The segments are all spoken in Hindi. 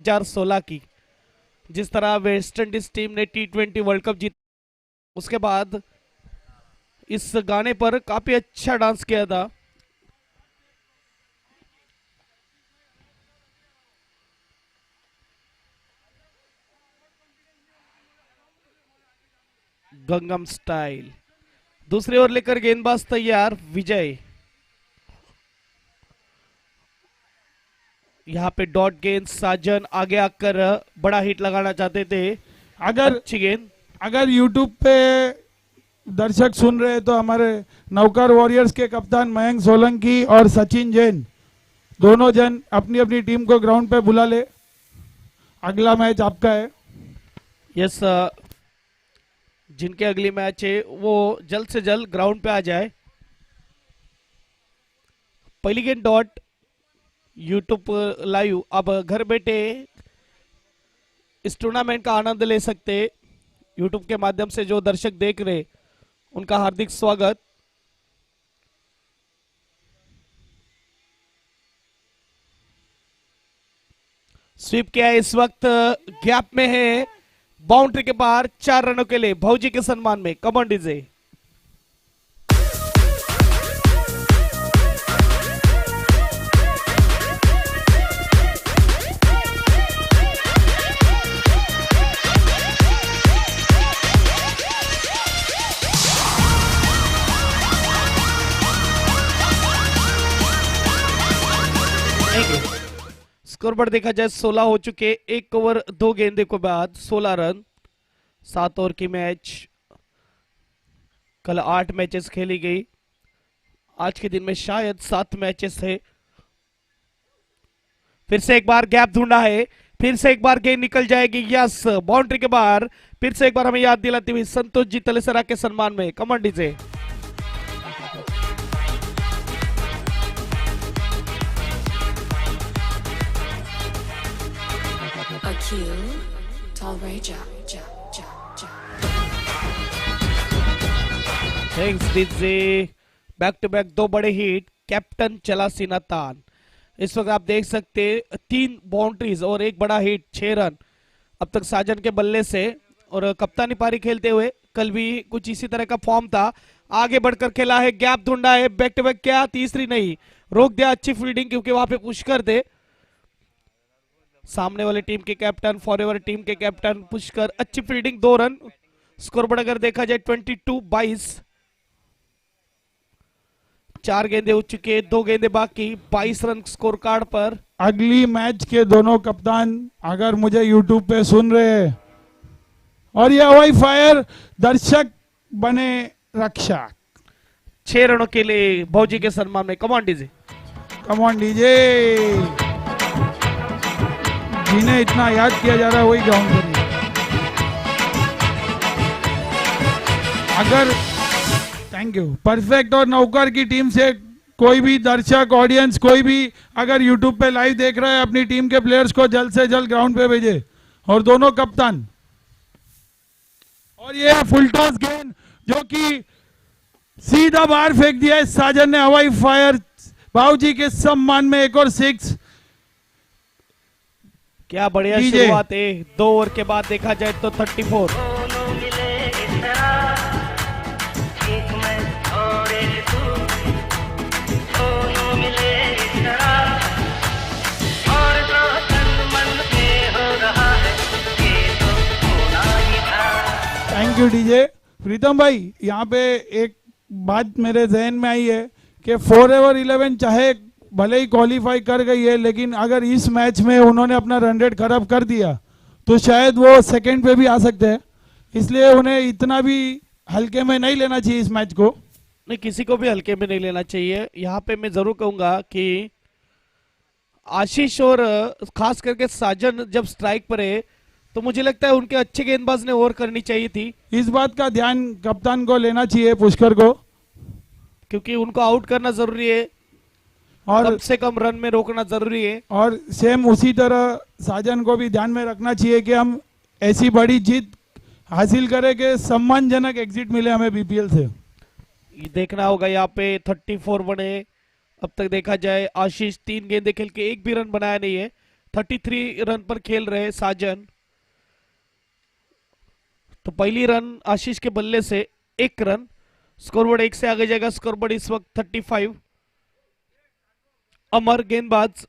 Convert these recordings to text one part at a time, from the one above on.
2016 की, जिस तरह वेस्ट इंडीज टीम ने T20 वर्ल्ड कप जीता, उसके बाद इस गाने पर काफी अच्छा डांस किया था। Gangnam style. दूसरी ओर लेकर गेंदबाज तैयार विजय। यहाँ पे डॉट गेंद, साजन आगे आकर बड़ा हिट लगाना चाहते थे। अच्छी गेंद। अगर YouTube पे दर्शक सुन रहे हैं तो हमारे नौकर वॉरियर्स के कप्तान मयंक सोलंकी और सचिन जैन दोनों जन अपनी अपनी टीम को ग्राउंड पे बुला ले। अगला मैच आपका है। यस, जिनके अगली मैच है वो जल्द से जल्द ग्राउंड पे आ जाए। पहली गेंद डॉट। यूट्यूब लाइव अब घर बैठे इस टूर्नामेंट का आनंद ले सकते। यूट्यूब के माध्यम से जो दर्शक देख रहे उनका हार्दिक स्वागत। स्वीप किया इस वक्त, गैप में है, बाउंड्री के बाहर 4 रनों के लिए भौजी के सम्मान में। Come on DJ. स्कोर पर देखा जाए 16 हो चुके, 1 ओवर 2 गेंदे के बाद 16 रन। 7 ओवर की मैच, कल 8 मैचेस खेली गई, आज के दिन में शायद 7 मैचेस है। फिर से एक बार गैप ढूंढा है, फिर से एक बार गेंद निकल जाएगी। यस, बाउंड्री के बाहर। फिर से एक बार हमें याद दिलाती हुई संतोष जी तलेसरा के सम्मान में। Come on DJ. Thanks DJ. Back to back 2 बड़े हिट, कैप्टन चला सीना तान। इस वक्त आप देख सकते 3 बाउंड्रीज और 1 बड़ा हिट, 6 रन अब तक साजन के बल्ले से। और कप्तानी पारी खेलते हुए कल भी कुछ इसी तरह का फॉर्म था। आगे बढ़कर खेला है, गैप ढूंढा है, बैक टू बैक, क्या तीसरी नहीं, रोक दिया। अच्छी फील्डिंग, क्योंकि वहां पे पुष्कर थे सामने वाले टीम के कैप्टन, फॉरएवर टीम के कैप्टन पुष्कर। अच्छी फील्डिंग, 2 रन। स्कोर बोर्ड अगर देखा जाए 22-22। 4 गेंदे हो चुके, 2 गेंदे बाकी, 22 रन स्कोर कार्ड पर। अगली मैच के दोनों कप्तान अगर मुझे YouTube पे सुन रहे हैं और ये हवाई फायर दर्शक बने रक्षक। 6 रनों के लिए भौजी के सम्मान में। Come on DJ. Come on DJ. जिन्हें इतना याद किया जा रहा है वही ग्राउंड पर है। अगर थैंक यू परफेक्ट और नौकर की टीम से कोई भी दर्शक, ऑडियंस, कोई भी अगर YouTube पे लाइव देख रहा है, अपनी टीम के प्लेयर्स को जल्द से जल्द ग्राउंड पे भेजे। और दोनों कप्तान, और ये फुल टॉस गेंद जो कि सीधा बाहर फेंक दिया है साजन ने। हवाई फायर बाबूजी के सम्मान में 1 और 6। क्या बढ़िया शुरुआत है। 2 ओवर के बाद देखा जाए तो 34। Thank you DJ. प्रीतम भाई, यहाँ पे एक बात मेरे जहन में आई है कि फॉरएवर 11 चाहे भले ही क्वालिफाई कर गई है, लेकिन अगर इस मैच में उन्होंने अपना रन रेट खराब कर दिया तो शायद वो सेकंड पे भी आ सकते हैं। इसलिए उन्हें इतना भी हल्के में नहीं लेना चाहिए इस मैच को। नहीं, किसी को भी हल्के में नहीं लेना चाहिए। यहाँ पे मैं जरूर कहूंगा कि आशीष और खास करके साजन जब स्ट्राइक पर है तो मुझे लगता है उनके अच्छे गेंदबाज ने ओवर करनी चाहिए थी। इस बात का ध्यान कप्तान को लेना चाहिए, पुष्कर को, क्योंकि उनको आउट करना जरूरी है और कम से कम रन में रोकना जरूरी है। और सेम उसी तरह साजन को भी ध्यान में रखना चाहिए कि हम ऐसी बड़ी जीत हासिल करें कि सम्मानजनक एग्जिट मिले हमें बीपीएल से। ये देखना होगा। यहाँ पे 34 बने अब तक देखा जाए। आशीष 3 गेंदे खेल के 1 भी रन बनाया नहीं है। 33 रन पर खेल रहे साजन। तो पहली रन आशीष के बल्ले से 1 रन, स्कोरबोर्ड 1 से आगे जाएगा। स्कोरबोर्ड इस वक्त 35। अमर गेंदबाज।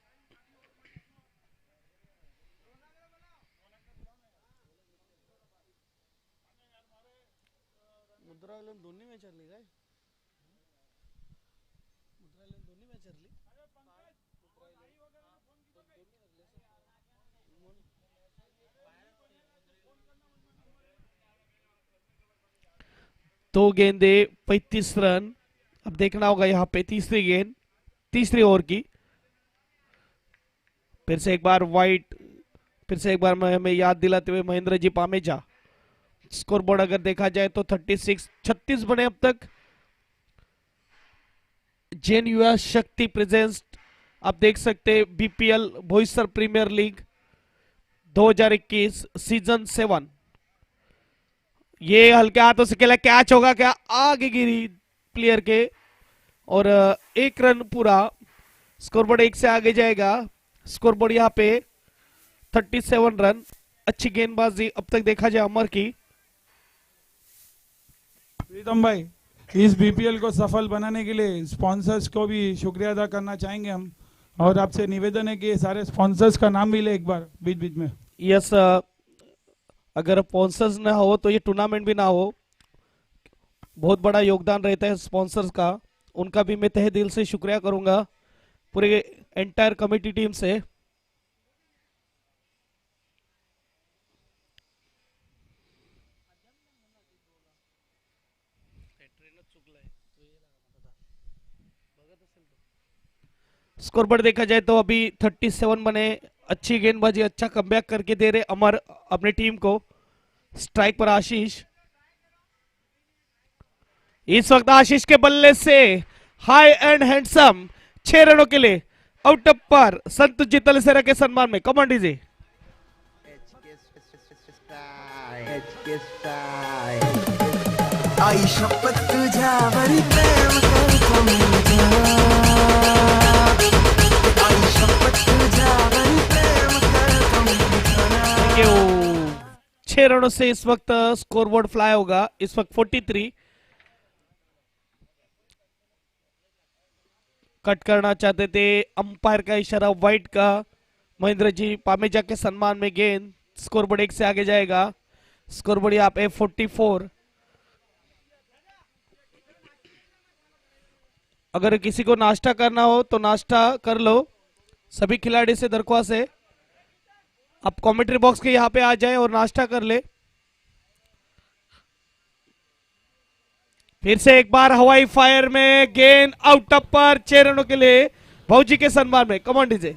दो गेंदे 35 रन। अब देखना होगा यहाँ पे तीसरी गेंद, तीसरी ओवर की। फिर से एक बार वाइट, फिर से एक बार मैं हमें याद दिलाते हुए महेंद्र जी पामेजा। स्कोरबोर्ड अगर देखा जाए तो 36 बने अब तक। जेन युवा शक्ति प्रेजेंस आप देख सकते BPL Boisar premier league 2021 season 7। ये हल्के हाथों से खेला, कैच होगा क्या? आगे गिरी प्लेयर के और 1 रन पूरा। स्कोरबोर्ड 1 से आगे जाएगा। स्कोरबोर्ड यहाँ पे 37 रन। अच्छी गेंदबाजी अब तक देखा जाए अमर की। प्रीतम भाई, इस बीपीएल को सफल बनाने के लिए स्पॉन्सर्स को भी शुक्रिया अदा करना चाहेंगे हम, और आपसे निवेदन है कि सारे स्पॉन्सर्स का नाम भी ले एक बार बीच बीच में। यस, अगर स्पॉन्सर्स ना हो तो ये टूर्नामेंट भी ना हो। बहुत बड़ा योगदान रहता है स्पॉन्सर्स का, उनका भी मैं तहे दिल से शुक्रिया करूंगा पूरे एंटायर कमेटी टीम से। स्कोरबोर्ड देखा जाए तो अभी 37 बने। अच्छी गेंदबाजी, अच्छा कमबैक करके दे रहे अमर अपनी टीम को। स्ट्राइक पर आशीष। इस वक्त आशीष के बल्ले से हाई एंड हैंडसम 6 रनों के लिए आउट पर संतोष जी तलसेरा के सम्मान में। Command DJ. आई शपथ तुझ्यावरी प्रेम करतो मी ग. आई शपथ तुझ्यावरी प्रेम करतो मी ग. 6 रनों से इस वक्त स्कोरबोर्ड फ्लाई होगा। इस वक्त 43। कट करना चाहते थे, अंपायर का इशारा वाइट का। महेंद्र जी पामेजा के सम्मान में गेंद। स्कोरबोर्ड 1 से आगे जाएगा। स्कोरबोर्ड यहाँ पे 44। अगर किसी को नाश्ता करना हो तो नाश्ता कर लो। सभी खिलाड़ी से दरख्वास्त है आप कमेंट्री बॉक्स के यहाँ पे आ जाए और नाश्ता कर ले। फिर से एक बार हवाई फायर में गेंद आउट पर 6 रनों के लिए भौजी के सम्मान में। Command DJ.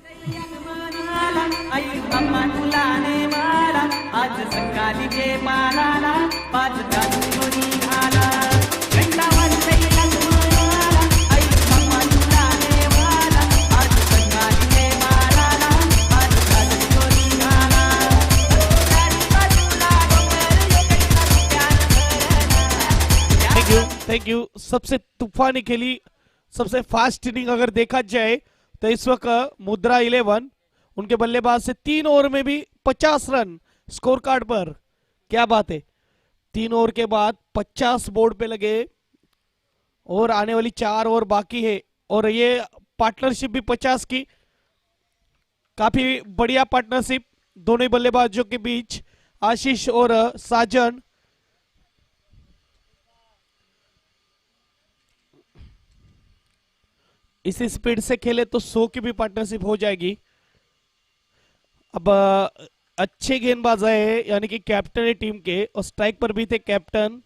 Thank you. सबसे तूफानी खेली, सबसे फास्ट इनिंग अगर देखा जाए तो इस वक्त मुद्रा 11 उनके बल्लेबाज से 3 ओवर में भी 50 रन स्कोर कार्ड पर। क्या बात है, 3 ओवर के बाद 50 बोर्ड पे लगे और आने वाली 4 ओवर बाकी है। और ये पार्टनरशिप भी 50 की, काफी बढ़िया पार्टनरशिप दोनों बल्लेबाजों के बीच, आशीष और साजन। इसी स्पीड से खेले तो 100 की भी पार्टनरशिप हो जाएगी। अब अच्छे गेंदबाज है, यानी कि कैप्टन है टीम के, और स्ट्राइक पर भी थे कैप्टन।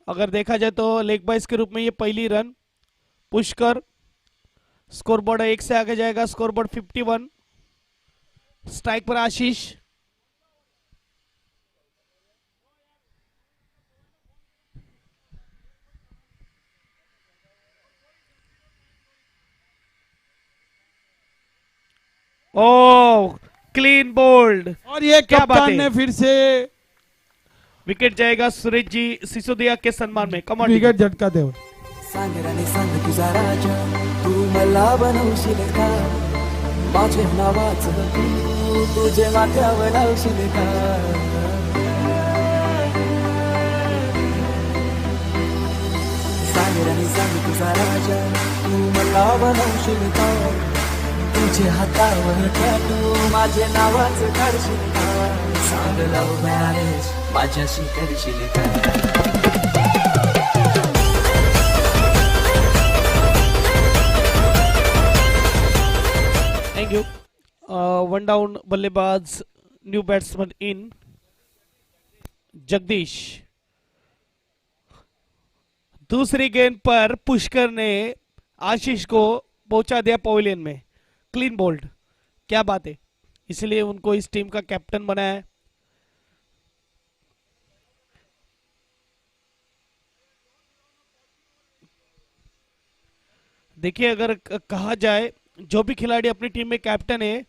अगर देखा जाए तो लेग बाइस के रूप में ये पहली रन। पुष्कर। स्कोरबोर्ड 1 से आगे जाएगा। स्कोरबोर्ड 51। स्ट्राइक पर आशीष। ओ क्लीन बोल्ड। और ये क्या बात कप्तान है? ने फिर से विकेट जाएगा सुरेश जी सिसोदिया के सम्मान में। कमांड विकेट झटका दे। सांग राणी सांग तुझा राजा, तू मला बनवशील का. माझे नावाचं तू तुझे माथ्यावर लावशील का सांग राणी सांग तुझा राजा तू मला बनवशील का तुझे हातावर टॅटू माझे नावाचं काढशील का सांग लव्ह मॅरेज माझ्याशी करशील का थैंक यू। वन डाउन बल्लेबाज न्यू बैट्समैन इन जगदीश। दूसरी गेंद पर पुष्कर ने आशीष को पहुंचा दिया पवेलियन में, क्लीन बोल्ड। क्या बात है, इसलिए उनको इस टीम का कैप्टन बनाया है। देखिए, अगर कहा जाए जो भी खिलाड़ी अपनी टीम में कैप्टन है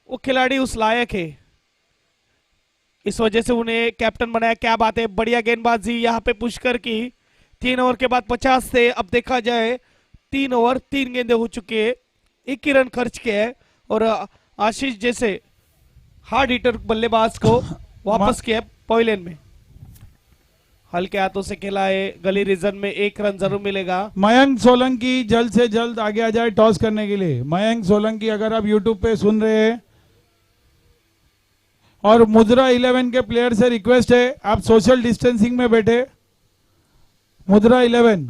वो खिलाड़ी उस लायक है, इस वजह से उन्हें कैप्टन बनाया। क्या बात है, बढ़िया गेंदबाजी यहाँ पे पुष्कर की। 3 ओवर के बाद 50 थे। अब देखा जाए 3 ओवर 3 गेंदे हो चुके हैं, 1 ही रन खर्च किया है और आशीष जैसे हार्ड हिटर बल्लेबाज को वापस किया पवेलियन में। हल्के हाथों से खेला है, गली रीजन में 1 रन जरूर मिलेगा। मयंक सोलंकी जल्द से जल्द आगे आ जाए टॉस करने के लिए। मयंक सोलंकी, अगर आप यूट्यूब पे सुन रहे हैं, और मुद्रा 11 के प्लेयर से रिक्वेस्ट है आप सोशल डिस्टेंसिंग में बैठे, मुद्रा 11,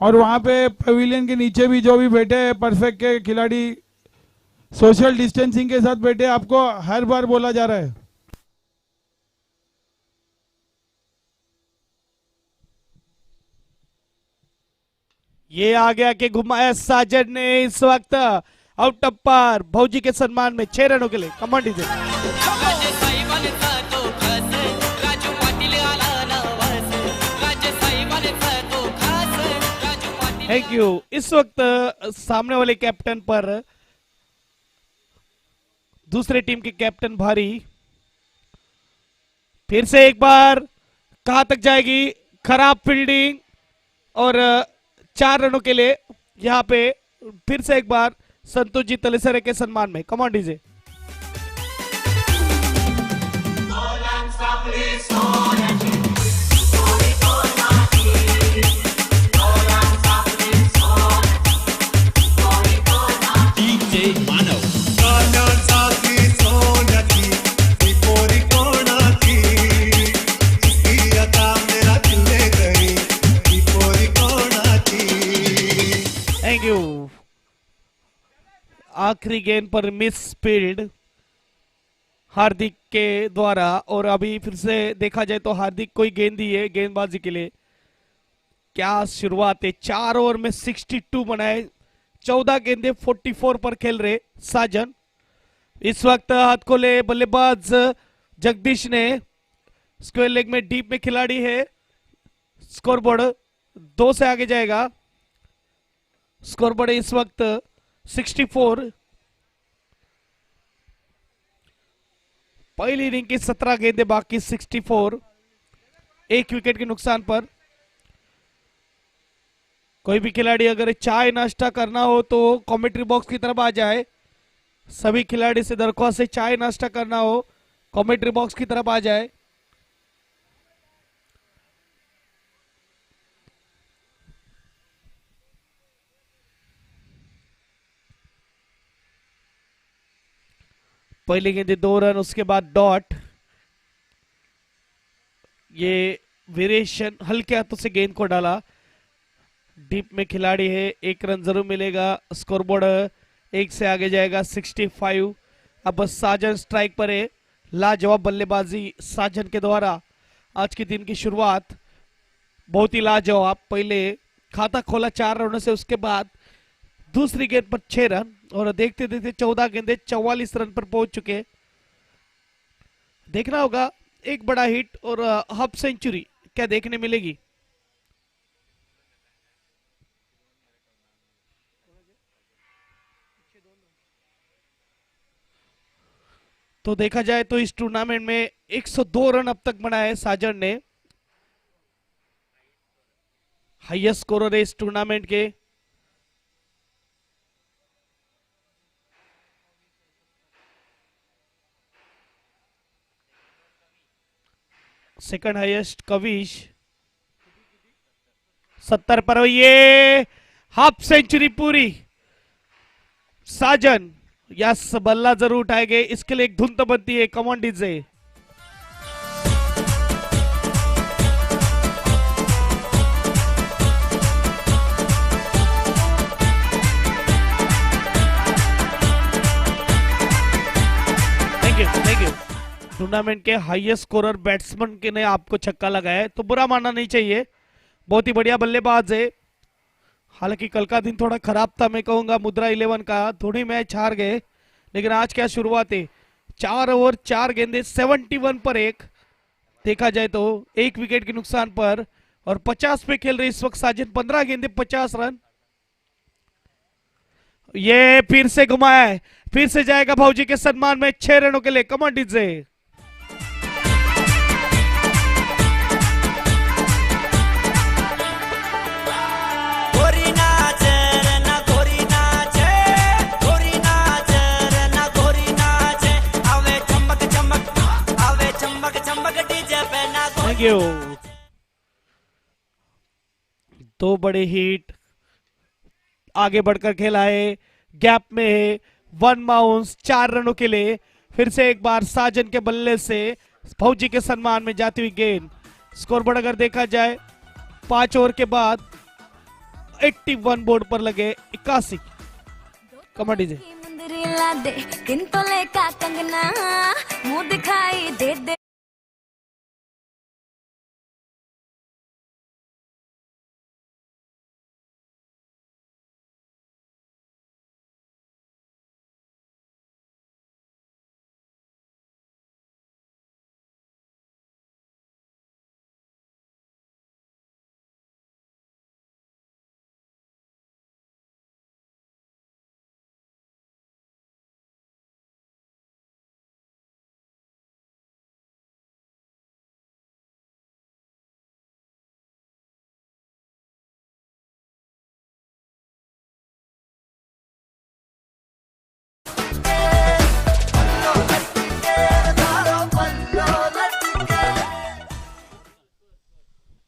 और वहां पे पवेलियन के नीचे भी जो भी बैठे हैं परफेक्ट के खिलाड़ी सोशल डिस्टेंसिंग के साथ बैठे। आपको हर बार बोला जा रहा है। ये आगे आके घुमाया साजन ने इस वक्त आउट ऑफ पार भौजी के सम्मान में 6 रनों के लिए। Command DJ. Thank you. इस वक्त सामने वाले कैप्टन पर दूसरे टीम के कैप्टन भारी। फिर से एक बार कहां तक जाएगी, खराब फील्डिंग और 4 रनों के लिए यहां पे फिर से एक बार संतोष जी तलेसरे के सम्मान में। Command DJ. Thank you. आखिरी गेंद पर मिस फील्ड हार्दिक के द्वारा, और अभी फिर से देखा जाए तो हार्दिक कोई गेंद दी है गेंदबाजी के लिए। क्या शुरुआत है, 4 ओवर में 62 बनाए, 14 गेंदे 44 पर खेल रहे साजन। इस वक्त हाथ को ले बल्लेबाज जगदीश ने स्क्वायर लेग में डीप में खिलाड़ी है। स्कोरबोर्ड 2 से आगे जाएगा। स्कोरबोर्ड इस वक्त 64। पहली इनिंग की 17 गेंदे बाकी, 64, 1 विकेट के नुकसान पर। कोई भी खिलाड़ी अगर चाय नाश्ता करना हो तो कमेंट्री बॉक्स की तरफ आ जाए। सभी खिलाड़ी से दरख्वास्त है, चाय नाश्ता करना हो कमेंट्री बॉक्स की तरफ आ जाए। पहली गेंदे 2 रन, उसके बाद डॉट। ये वीरेशन हल्के हाथों से गेंद को डाला, डीप में खिलाड़ी है, 1 रन जरूर मिलेगा। स्कोरबोर्ड 1 से आगे जाएगा, 65। अब साजन स्ट्राइक पर है। लाजवाब बल्लेबाजी साजन के द्वारा आज के दिन की शुरुआत बहुत ही लाजवाब। पहले खाता खोला 4 रनों से, उसके बाद दूसरी गेंद पर 6 रन, और देखते देखते 14 गेंदे 44 रन पर पहुंच चुके। देखना होगा एक बड़ा हिट और हाफ सेंचुरी क्या देखने मिलेगी। तो देखा जाए तो इस टूर्नामेंट में 102 रन अब तक बनाए साजन ने, हाईएस्ट स्कोरर है इस टूर्नामेंट के। सेकंड हाईएस्ट कविश 70 पर ये हाफ सेंचुरी पूरी। साजन यस बल्ला जरूर उठाएंगे, इसके लिए एक धुन तो बनती है। Come on DJ. Thank you. Tournament के हाईएस्ट स्कोरर बैट्समैन के ने आपको छक्का लगाया है तो बुरा मानना नहीं चाहिए, बहुत ही बढ़िया बल्लेबाज है। हालांकि कल का दिन थोड़ा खराब था, मैं कहूंगा मुद्रा 11 का, थोड़ी मैच हार गए, लेकिन आज क्या शुरुआत है। 4 ओवर 4 गेंदे 71 पर 1 देखा जाए तो 1 विकेट के नुकसान पर, और 50 पे खेल रहे इस वक्त साजिद। 15 गेंदे 50 रन। ये फिर से घुमाया है, फिर से जाएगा भाऊजी के सम्मान में 6 रनों के लिए। Come on DJ. Thank you. 2 बड़े हिट आगे बढ़कर खेला है, गैप में है। 1 बाउंस 4 रनों के लिए। फिर से एक बार साजन के बल्ले से फौजी के सम्मान में जाती हुई गेंद। स्कोरबोर्ड अगर देखा जाए 5 ओवर के बाद 81 बोर्ड पर लगे 81। कमर डीजे। मुंह दिखाई दे दे।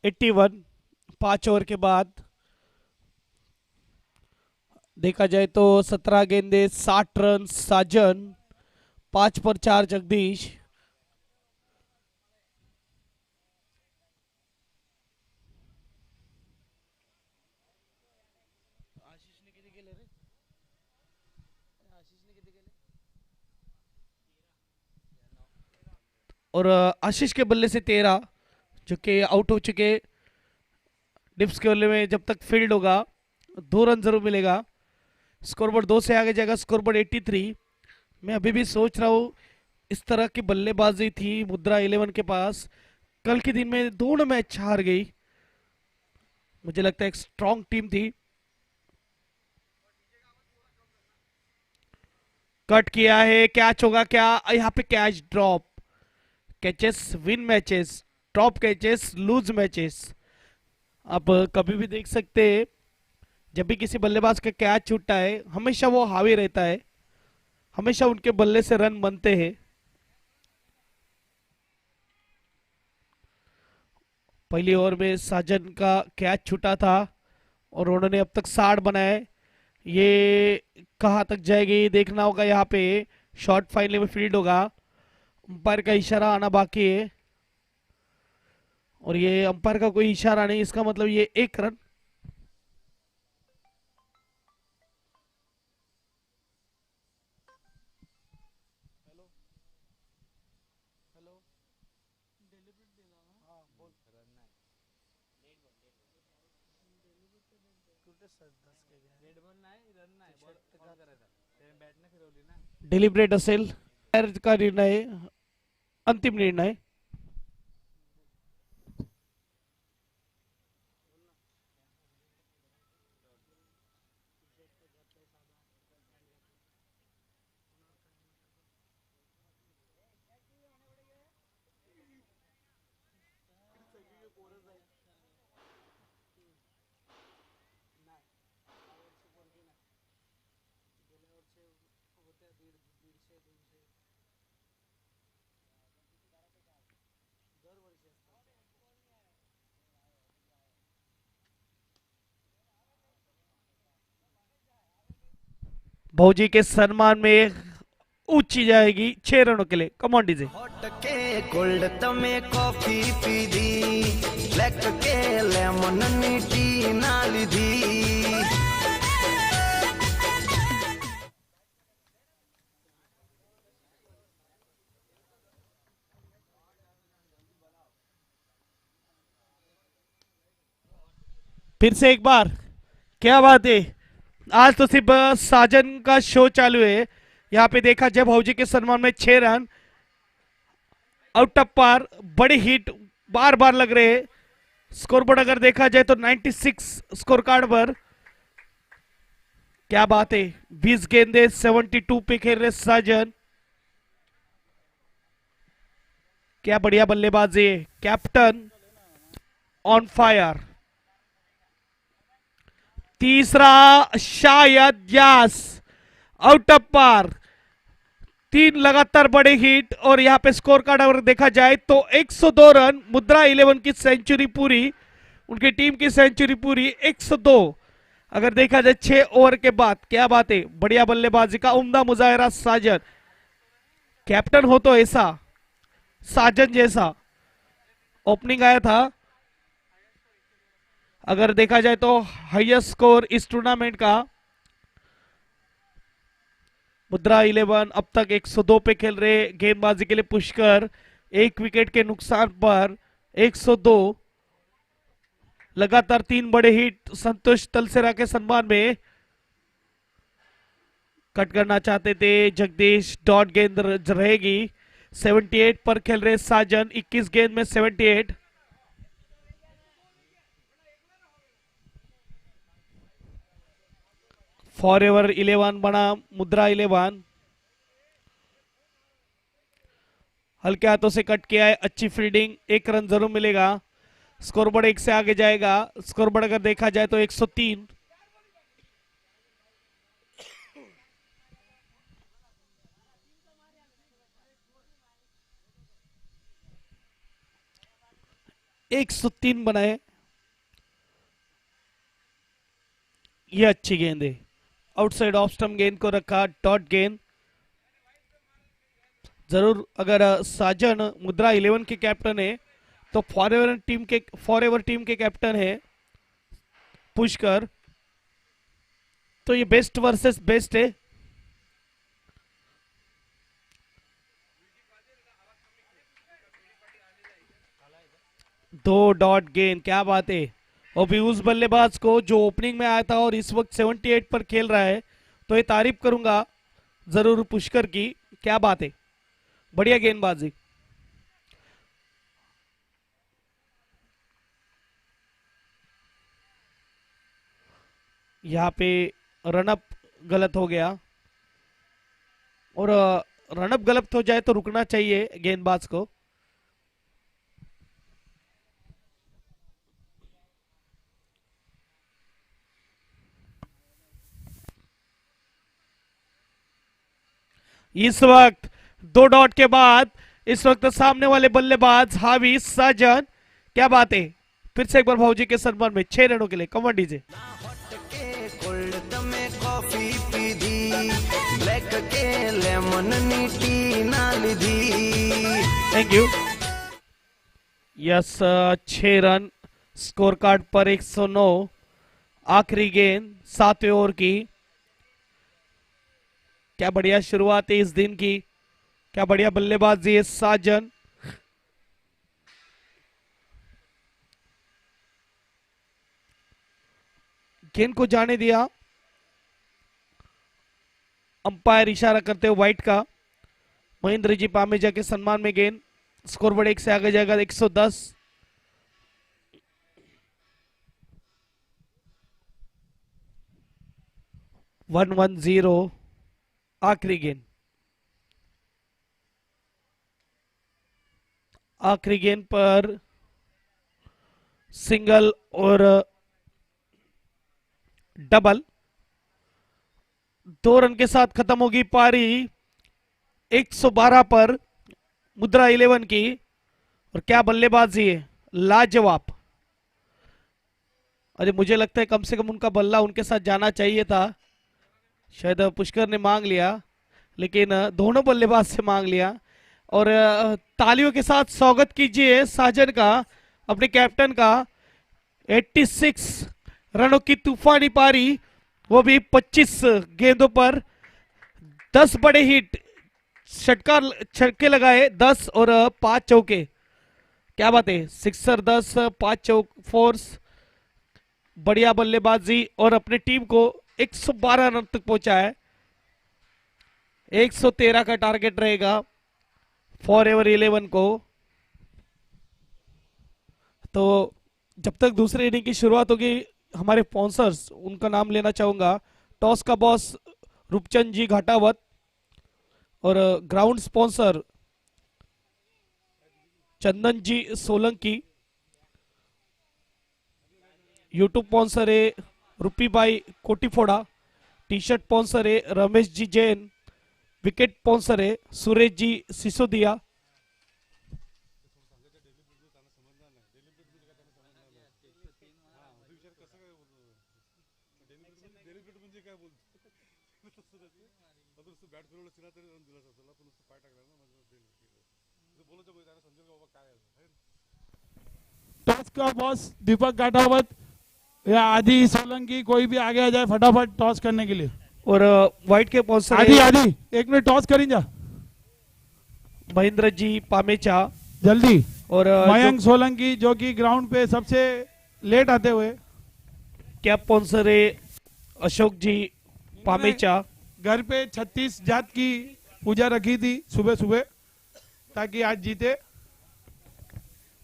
एट्टी वन 5 ओवर के बाद देखा जाए तो 17 गेंदे 60 रन साजन, 5 पर 4 जगदीश। और आशीष के बल्ले से 13, जो कि आउट हो चुके। डिप्स के बल्ले में जब तक फील्ड होगा 2 रन जरूर मिलेगा। स्कोरबोर्ड 2 से आगे जाएगा, स्कोरबोर्ड 83। मैं अभी भी सोच रहा हूँ, इस तरह की बल्लेबाजी थी मुद्रा 11 के पास, कल के दिन में दोनों मैच हार गई। मुझे लगता है एक स्ट्रॉन्ग टीम थी। कट किया है, कैच होगा क्या? यहाँ पे catch drop. Catches win matches, drop catches lose matches. आप कभी भी देख सकते हैं, जब भी किसी बल्लेबाज का कैच छूटता है हमेशा वो हावी रहता है, हमेशा उनके बल्ले से रन बनते हैं। पहली ओवर में साजन का कैच छूटा था और उन्होंने अब तक 60 बनाए। ये कहां तक जाएगी देखना होगा। यहाँ पे शॉर्ट फाइनल में फील्ड होगा, अंपायर का इशारा आना बाकी है, और ये अंपायर का कोई इशारा नहीं, इसका मतलब ये 1 रन। डेलिब्रेट असेल का निर्णय, अंतिम निर्णय। भौजी के सम्मान में ऊंची जाएगी 6 रनों के लिए। Come on DJ. हॉट के कोल्ड तमे कॉफी पीधी, ब्लैक के लेमन नी टी ना लीधी। फिर से एक बार, क्या बात है, आज तो सिर्फ साजन का शो चालू है। यहाँ पे देखा जय भौजी के सम्मान में 6 रन, आउट ऑफ पार, बड़ी हिट बार बार लग रहे हैं। स्कोरबोर्ड अगर देखा जाए तो 96 स्कोर कार्ड पर। क्या बात है, 20 गेंदे 72 पे खेल रहे साजन। क्या बढ़िया बल्लेबाजी है, कैप्टन ऑन फायर। तीसरा शायद यस, आउट ऑफ पार, 3 लगातार बड़े हिट। और यहां पे स्कोर कार्ड अगर देखा जाए तो 102 रन, मुद्रा 11 की सेंचुरी पूरी, उनकी टीम की सेंचुरी पूरी 102 अगर देखा जाए 6 ओवर के बाद। क्या बात है, बढ़िया बल्लेबाजी का उम्दा मुजाहरा साजन। कैप्टन हो तो ऐसा, साजन जैसा ओपनिंग आया था। अगर देखा जाए तो हाईएस्ट स्कोर इस टूर्नामेंट का, मुद्रा 11 अब तक 102 पे खेल रहे। गेंदबाजी के लिए पुष्कर, 1 विकेट के नुकसान पर 102, लगातार 3 बड़े हिट। संतोष तलसेरा के सम्मान में कट करना चाहते थे जगदीश, डॉट गेंद रहेगी। 78 पर खेल रहे साजन, 21 गेंद में 78। फॉरएवर 11 बना मुद्रा 11। हल्के हाथों से कट किया है, अच्छी फील्डिंग, 1 रन जरूर मिलेगा। स्कोरबोर्ड 1 से आगे जाएगा। स्कोरबोर्ड अगर देखा जाए तो 103। एक 103 बनाए, ये अच्छी गेंद है, आउटसाइड ऑफ स्टंप गेंद को रखा, डॉट गेंद जरूर। अगर साजन मुद्रा 11 के कैप्टन है तो फॉरएवर टीम के कैप्टन है पुष्कर, तो ये बेस्ट वर्सेस बेस्ट है। दो डॉट गेंद, क्या बात है। और भी उस बल्लेबाज को जो ओपनिंग में आया था और इस वक्त 78 पर खेल रहा है, तो ये तारीफ करूंगा जरूर पुष्कर की, क्या बात है, बढ़िया गेंदबाजी। यहाँ पे रनअप गलत हो गया, और रनअप गलत हो जाए तो रुकना चाहिए गेंदबाज को। इस वक्त 2 डॉट के बाद इस वक्त सामने वाले बल्लेबाज हावी साजन, क्या बात है। फिर से एक बार भौजी के सम्मान में 6 रनों के लिए। Come on DJ. कोल्ड तमे कॉफी पीधी, ब्लैक के लेमन नी टी ना लीधी। Thank you. Yes, 6 run score card पर 109। आखिरी गेंद 7वें ओवर की। क्या बढ़िया शुरुआत है इस दिन की, क्या बढ़िया बल्लेबाजी है साजन। गेंद को जाने दिया, अंपायर इशारा करते हुए व्हाइट का। महेंद्र जी पामेजा के सम्मान में गेंद। स्कोरबोर्ड 1 से आगे जाएगा 110। वन 1-0 आखिरी गेंद। आखिरी गेंद पर सिंगल और डबल, 2 रन के साथ खत्म होगी पारी 112 पर मुद्रा 11 की। और क्या बल्लेबाजी है, लाजवाब। अरे मुझे लगता है कम से कम उनका बल्ला उनके साथ जाना चाहिए था। शायद पुष्कर ने मांग लिया, लेकिन दोनों बल्लेबाज से मांग लिया। और तालियों के साथ स्वागत कीजिए साजन का, अपने कैप्टन का। 86 रनों की तूफानी पारी, वो भी 25 गेंदों पर 10 बड़े हिट, छक्के लगाए 10 और 5 चौके। क्या बात है, सिक्सर 10, 5 चौक, फोर्स, बढ़िया बल्लेबाजी और अपनी टीम को 112 रन तक पहुंचा है। 113 का टारगेट रहेगा फॉरएवर 11 को। तो जब तक दूसरे इनिंग की शुरुआत होगी, हमारे स्पॉन्सर्स उनका नाम लेना चाहूंगा। टॉस का बॉस रूपचंद जी घाटावत, और ग्राउंड स्पॉन्सर चंदन जी सोलंकी। यूट्यूब स्पॉन्सर है रूपी भाई कोटीफोड़ा। टी शर्ट स्पॉन्सर है रमेश जी जैन। विकेट स्पॉन्सर है सुरेश जी सिसोदिया। टॉस का बॉस दीपक काठावत या आदि सोलंकी, कोई भी आगे आ जाए फटाफट टॉस करने के लिए। और व्हाइट के स्पॉन्सर आदि है आदि एक मिनट टॉस करी जा महेंद्र जी पामेचा। जल्दी। और मयंक सोलंकी जो कि ग्राउंड पे सबसे लेट आते हुए। कैप स्पॉन्सर है अशोक जी पामेचा। घर पे 36 जात की पूजा रखी थी सुबह सुबह ताकि आज जीते।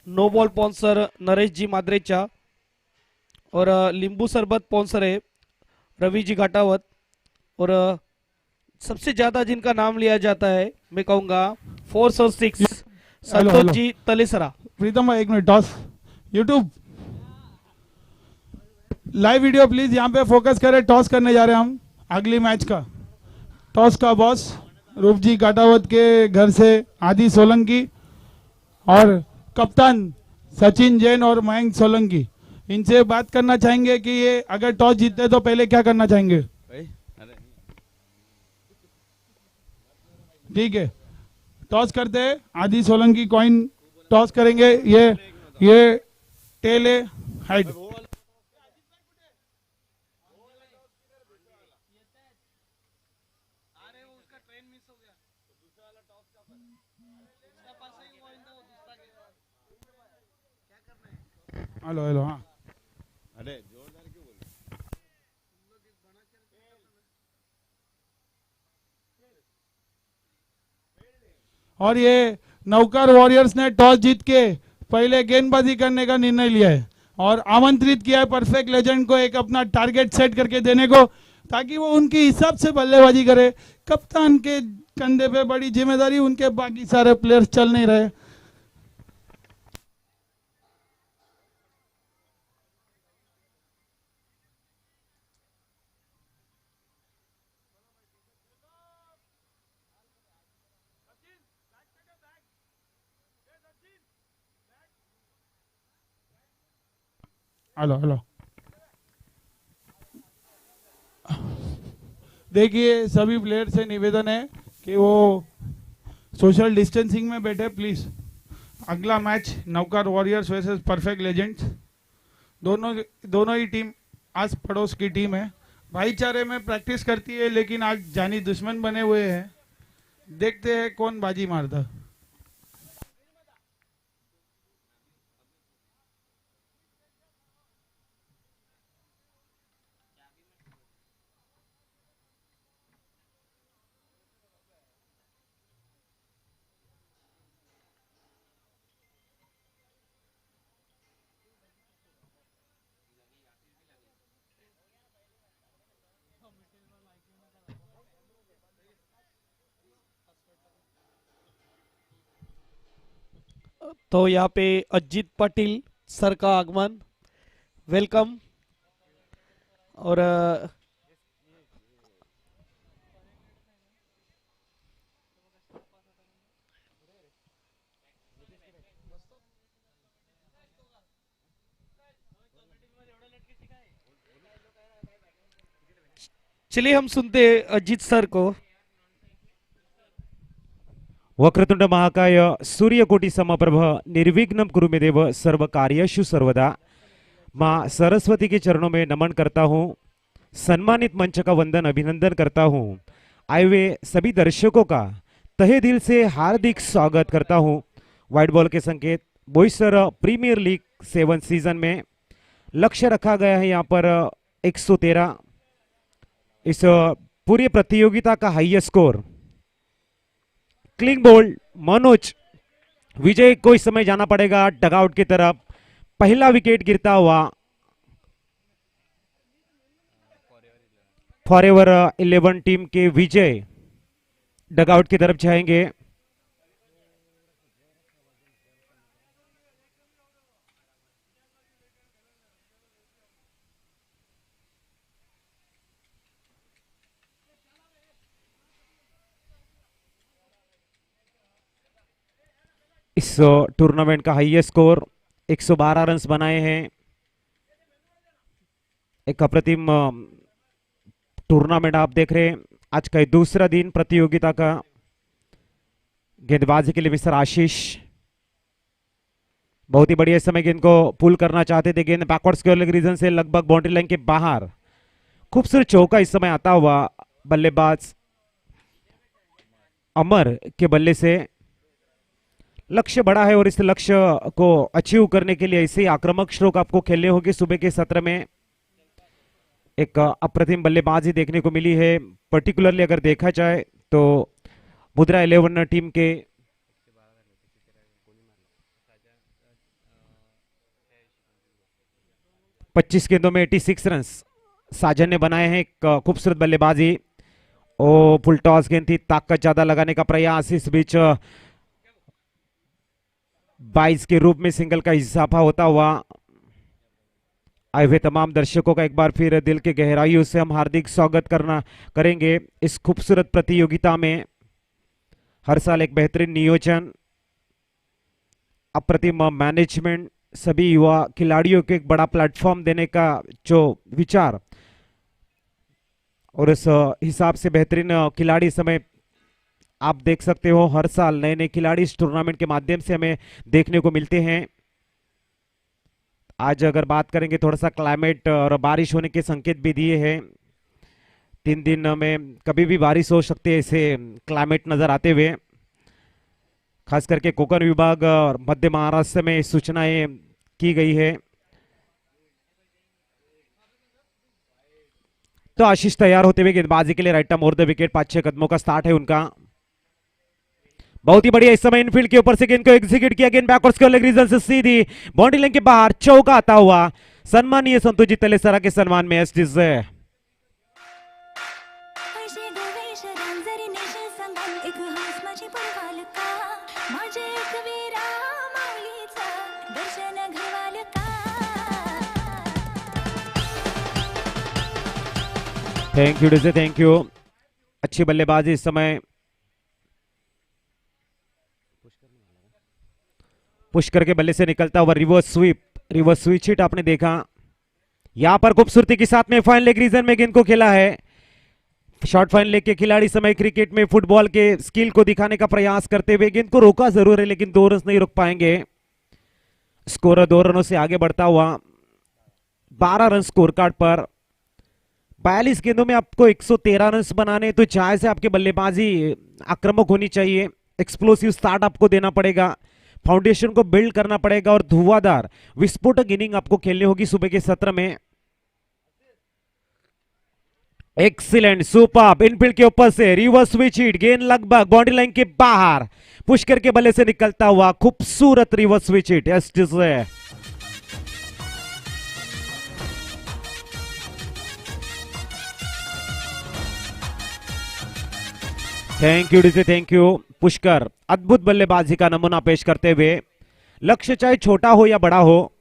नो बॉल स्पॉन्सर नरेश जी माद्रेचा। और लींबू शरबत स्पॉन्सर है रवि जी घाटावत। और सबसे ज्यादा जिनका नाम लिया जाता है, मैं कहूंगा 4 और 6, हेलो। संतोष जी तलेसरा। प्रीतम भाई एक minute toss. YouTube live video please यहाँ पे फोकस करें। टॉस करने जा रहे हैं हम अगली मैच का। टॉस का बॉस रूप जी काटावत के घर से आदि सोलंकी और कप्तान सचिन जैन और मयंक सोलंकी। इनसे बात करना चाहेंगे कि ये अगर टॉस जीतते तो पहले क्या करना चाहेंगे। ठीक है, टॉस करते हैं। आदि सोलंकी कॉइन टॉस करेंगे। ये टेल है, हाइड। Hello hello. हाँ और ये नौकर वॉरियर्स ने टॉस जीत के पहले गेंदबाजी करने का निर्णय लिया है और आमंत्रित किया है परफेक्ट लेजेंड को एक अपना टारगेट सेट करके देने को, ताकि वो उनके हिसाब से बल्लेबाजी करे। कप्तान के कंधे पे बड़ी जिम्मेदारी, उनके बाकी सारे प्लेयर्स चल नहीं रहे। Hello hello. देखिए सभी प्लेयर से निवेदन है कि वो सोशल डिस्टेंसिंग में बैठे प्लीज। अगला मैच नौकर वॉरियर्स वर्सेस परफेक्ट लेजेंड्स। दोनों ही टीम आस पड़ोस की टीम है, भाईचारे में प्रैक्टिस करती है, लेकिन आज जानी दुश्मन बने हुए हैं। देखते हैं कौन बाजी मारता। तो यहाँ पे अजीत पाटिल सर का आगमन, वेलकम। और चलिए हम सुनते हैं अजीत सर को। वक्रतुंड महाकाय सूर्यकोटि समप्रभ निर्विघ्नं कुरु मे देव सर्व कार्येषु सर्वदा। माँ सरस्वती के चरणों में नमन करता हूँ, सम्मानित मंच का वंदन अभिनंदन करता हूँ। आए हुए सभी दर्शकों का तहे दिल से हार्दिक स्वागत करता हूँ। व्हाइट बॉल के संकेत बॉयसर प्रीमियर लीग 7 सीजन में लक्ष्य रखा गया है यहाँ पर 113। इस पूरी प्रतियोगिता का हाईएस्ट स्कोर क्लिंग बोल्ड मनोज विजय को इस समय जाना पड़ेगा डगआउट की तरफ। पहला विकेट गिरता हुआ फॉरएवर 11 टीम के विजय डगआउट की तरफ जाएंगे। इस टूर्नामेंट का हाईएस्ट स्कोर 112 रन्स बनाए हैं। एक अप्रतिम टूर्नामेंट आप देख रहे हैं। आज का दूसरा दिन प्रतियोगिता का। गेंदबाजी के लिए मिस्टर आशीष बहुत ही बढ़िया समय गेंद को पुल करना चाहते थे। गेंद बैकवर्ड स्क्वायर लेग रीजन से लगभग बाउंड्री लाइन के बाहर। खूबसूरत चौका इस समय आता हुआ बल्लेबाज अमर के बल्ले से। लक्ष्य बड़ा है और इस लक्ष्य को अचीव करने के लिए ऐसे आक्रामक स्ट्रोक आपको खेलने होंगे। सुबह के सत्र में एक अप्रतिम बल्लेबाजी देखने को मिली है। पर्टिकुलरली अगर देखा जाए तो मुद्रा 11 टीम के पच्चीस गेंदों में 86 रन साजन ने बनाए हैं। एक खूबसूरत बल्लेबाजी। ओ फुल टॉस गेंद थी, ताकत ज्यादा लगाने का प्रयास। इस बीच 22 के रूप में सिंगल का इजाफा होता हुआ। आए हुए तमाम दर्शकों का एक बार फिर दिल के गहराइयों से हम हार्दिक स्वागत करेंगे इस खूबसूरत प्रतियोगिता में। हर साल एक बेहतरीन नियोजन, अप्रतिम मैनेजमेंट, सभी युवा खिलाड़ियों को एक बड़ा प्लेटफॉर्म देने का जो विचार और इस हिसाब से बेहतरीन खिलाड़ी समय आप देख सकते हो। हर साल नए नए खिलाड़ी इस टूर्नामेंट के माध्यम से हमें देखने को मिलते हैं। आज अगर बात करेंगे थोड़ा सा क्लाइमेट और बारिश होने के संकेत भी दिए हैं। 3 दिन में कभी भी बारिश हो सकती है, ऐसे क्लाइमेट नजर आते हुए। खास करके कोकण विभाग और मध्य महाराष्ट्र में सूचनाएं की गई है। तो आशीष तैयार होते हुए गेंदबाजी के लिए right term over the wicket. 5-6 कदमों का स्टार्ट है उनका। बहुत ही बढ़िया इस समय इनफील्ड के ऊपर से गेंद को एग्जीक्यूट किया। गेंद बैकवर्ड स्क्वायर लेग रीजन से सीधी बाउंड्री लाइन के बाहर चौका आता हुआ। सम्मानीय संतोषजी तलेसरा के सम्मान में एसडीज thank you DJ, thank you. अच्छी बल्लेबाजी इस समय। पुष्कर के बल्ले से निकलता हुआ रिवर्स स्वीप हिट आपने देखा। यहां पर खूबसूरती के साथ में फाइन लेग रीजन में गेंद को खेला है। शॉर्ट फाइन लेग के खिलाड़ी समय क्रिकेट में फुटबॉल के स्किल को दिखाने का प्रयास करते हुए गेंद को रोका जरूर है, लेकिन 2 रन नहीं रोक पाएंगे। स्कोर 2 रनों से आगे बढ़ता हुआ 12 रन स्कोर कार्ड पर। 42 गेंदों में आपको 113 रन बनाने, तो चाहे से आपकी बल्लेबाजी आक्रामक होनी चाहिए। एक्सप्लोसिव स्टार्ट आपको देना पड़ेगा, फाउंडेशन को बिल्ड करना पड़ेगा और धुआंधार विस्फोटक इनिंग आपको खेलनी होगी सुबह के सत्र में। Excellent, superb. इनफील्ड के ऊपर से रिवर्स स्विच हिट, गेंद लगभग बाउंड्री लाइन के बाहर। पुष्कर के बल्ले से निकलता हुआ खूबसूरत reverse switch hit. Thank you DJ, thank you. Pushkar अद्भुत बल्लेबाजी का नमूना पेश करते हुए, लक्ष्य चाहे छोटा हो या बड़ा हो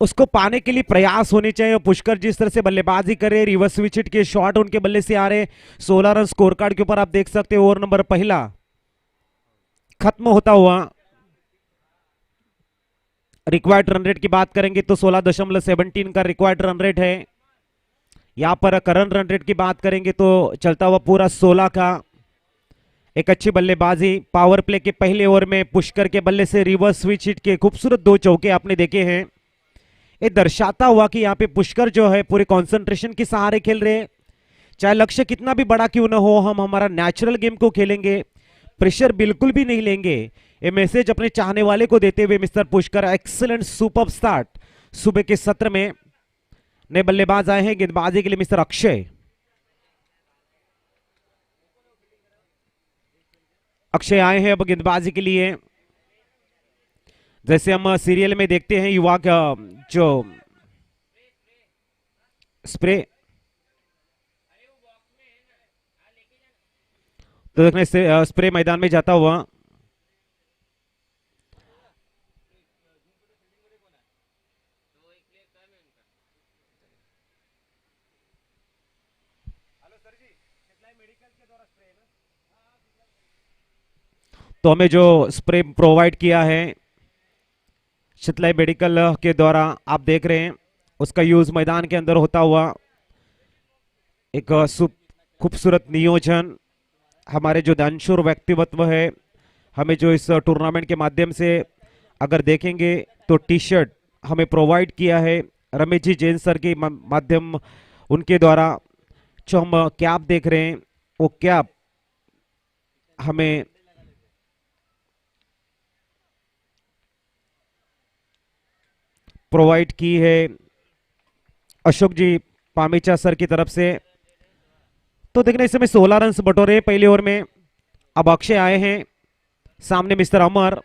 उसको पाने के लिए प्रयास होने चाहिए। पुष्कर जिस तरह से बल्लेबाजी करे, रिवर्स स्विच हिट के शॉट उनके बल्ले से आ रहे। 16 रन स्कोर कार्ड के ऊपर आप देख सकते हो। ओवर नंबर पहला खत्म होता हुआ। रिक्वायर्ड रन रेट की बात करेंगे तो 16.17 का रिक्वायर्ड रन रेट है। यहाँ पर करंट रन रेट की बात करेंगे तो चलता हुआ पूरा 16 का। एक अच्छी बल्लेबाजी, पावर प्ले के पहले ओवर में पुष्कर के बल्ले से रिवर्स स्विच हिट के खूबसूरत 2 चौके आपने देखे हैं। ये दर्शाता हुआ कि यहाँ पे पुष्कर जो है पूरे कंसंट्रेशन के सहारे खेल रहे हैं। चाहे लक्ष्य कितना भी बड़ा क्यों ना हो, हम हमारा नेचुरल गेम को खेलेंगे, प्रेशर बिल्कुल भी नहीं लेंगे। ये मैसेज अपने चाहने वाले को देते हुए mister Pushkar excellent super start सुबह के सत्र में। नए बल्लेबाज आए हैं गेंदबाजी के लिए मिस्टर अक्षय। अक्षय आए हैं अब गेंदबाजी के लिए। जैसे हम सीरियल में देखते हैं युवा का जो स्प्रे, तो देखने से स्प्रे मैदान में जाता हुआ। तो हमें जो स्प्रे प्रोवाइड किया है शितलाई मेडिकल के द्वारा, आप देख रहे हैं उसका यूज मैदान के अंदर होता हुआ। एक खूबसूरत नियोजन, हमारे जो दानशूर व्यक्तित्व है, हमें जो इस टूर्नामेंट के माध्यम से अगर देखेंगे तो टी शर्ट हमें प्रोवाइड किया है रमेश जी जैन सर के माध्यम उनके द्वारा। जो हम कैप देख रहे हैं वो कैप हमें प्रोवाइड की है अशोक जी पामेचा सर की तरफ से। तो देखने इस समय 16 रन बटोरे पहले ओवर में। अब अक्षय आए हैं, सामने mister Amar.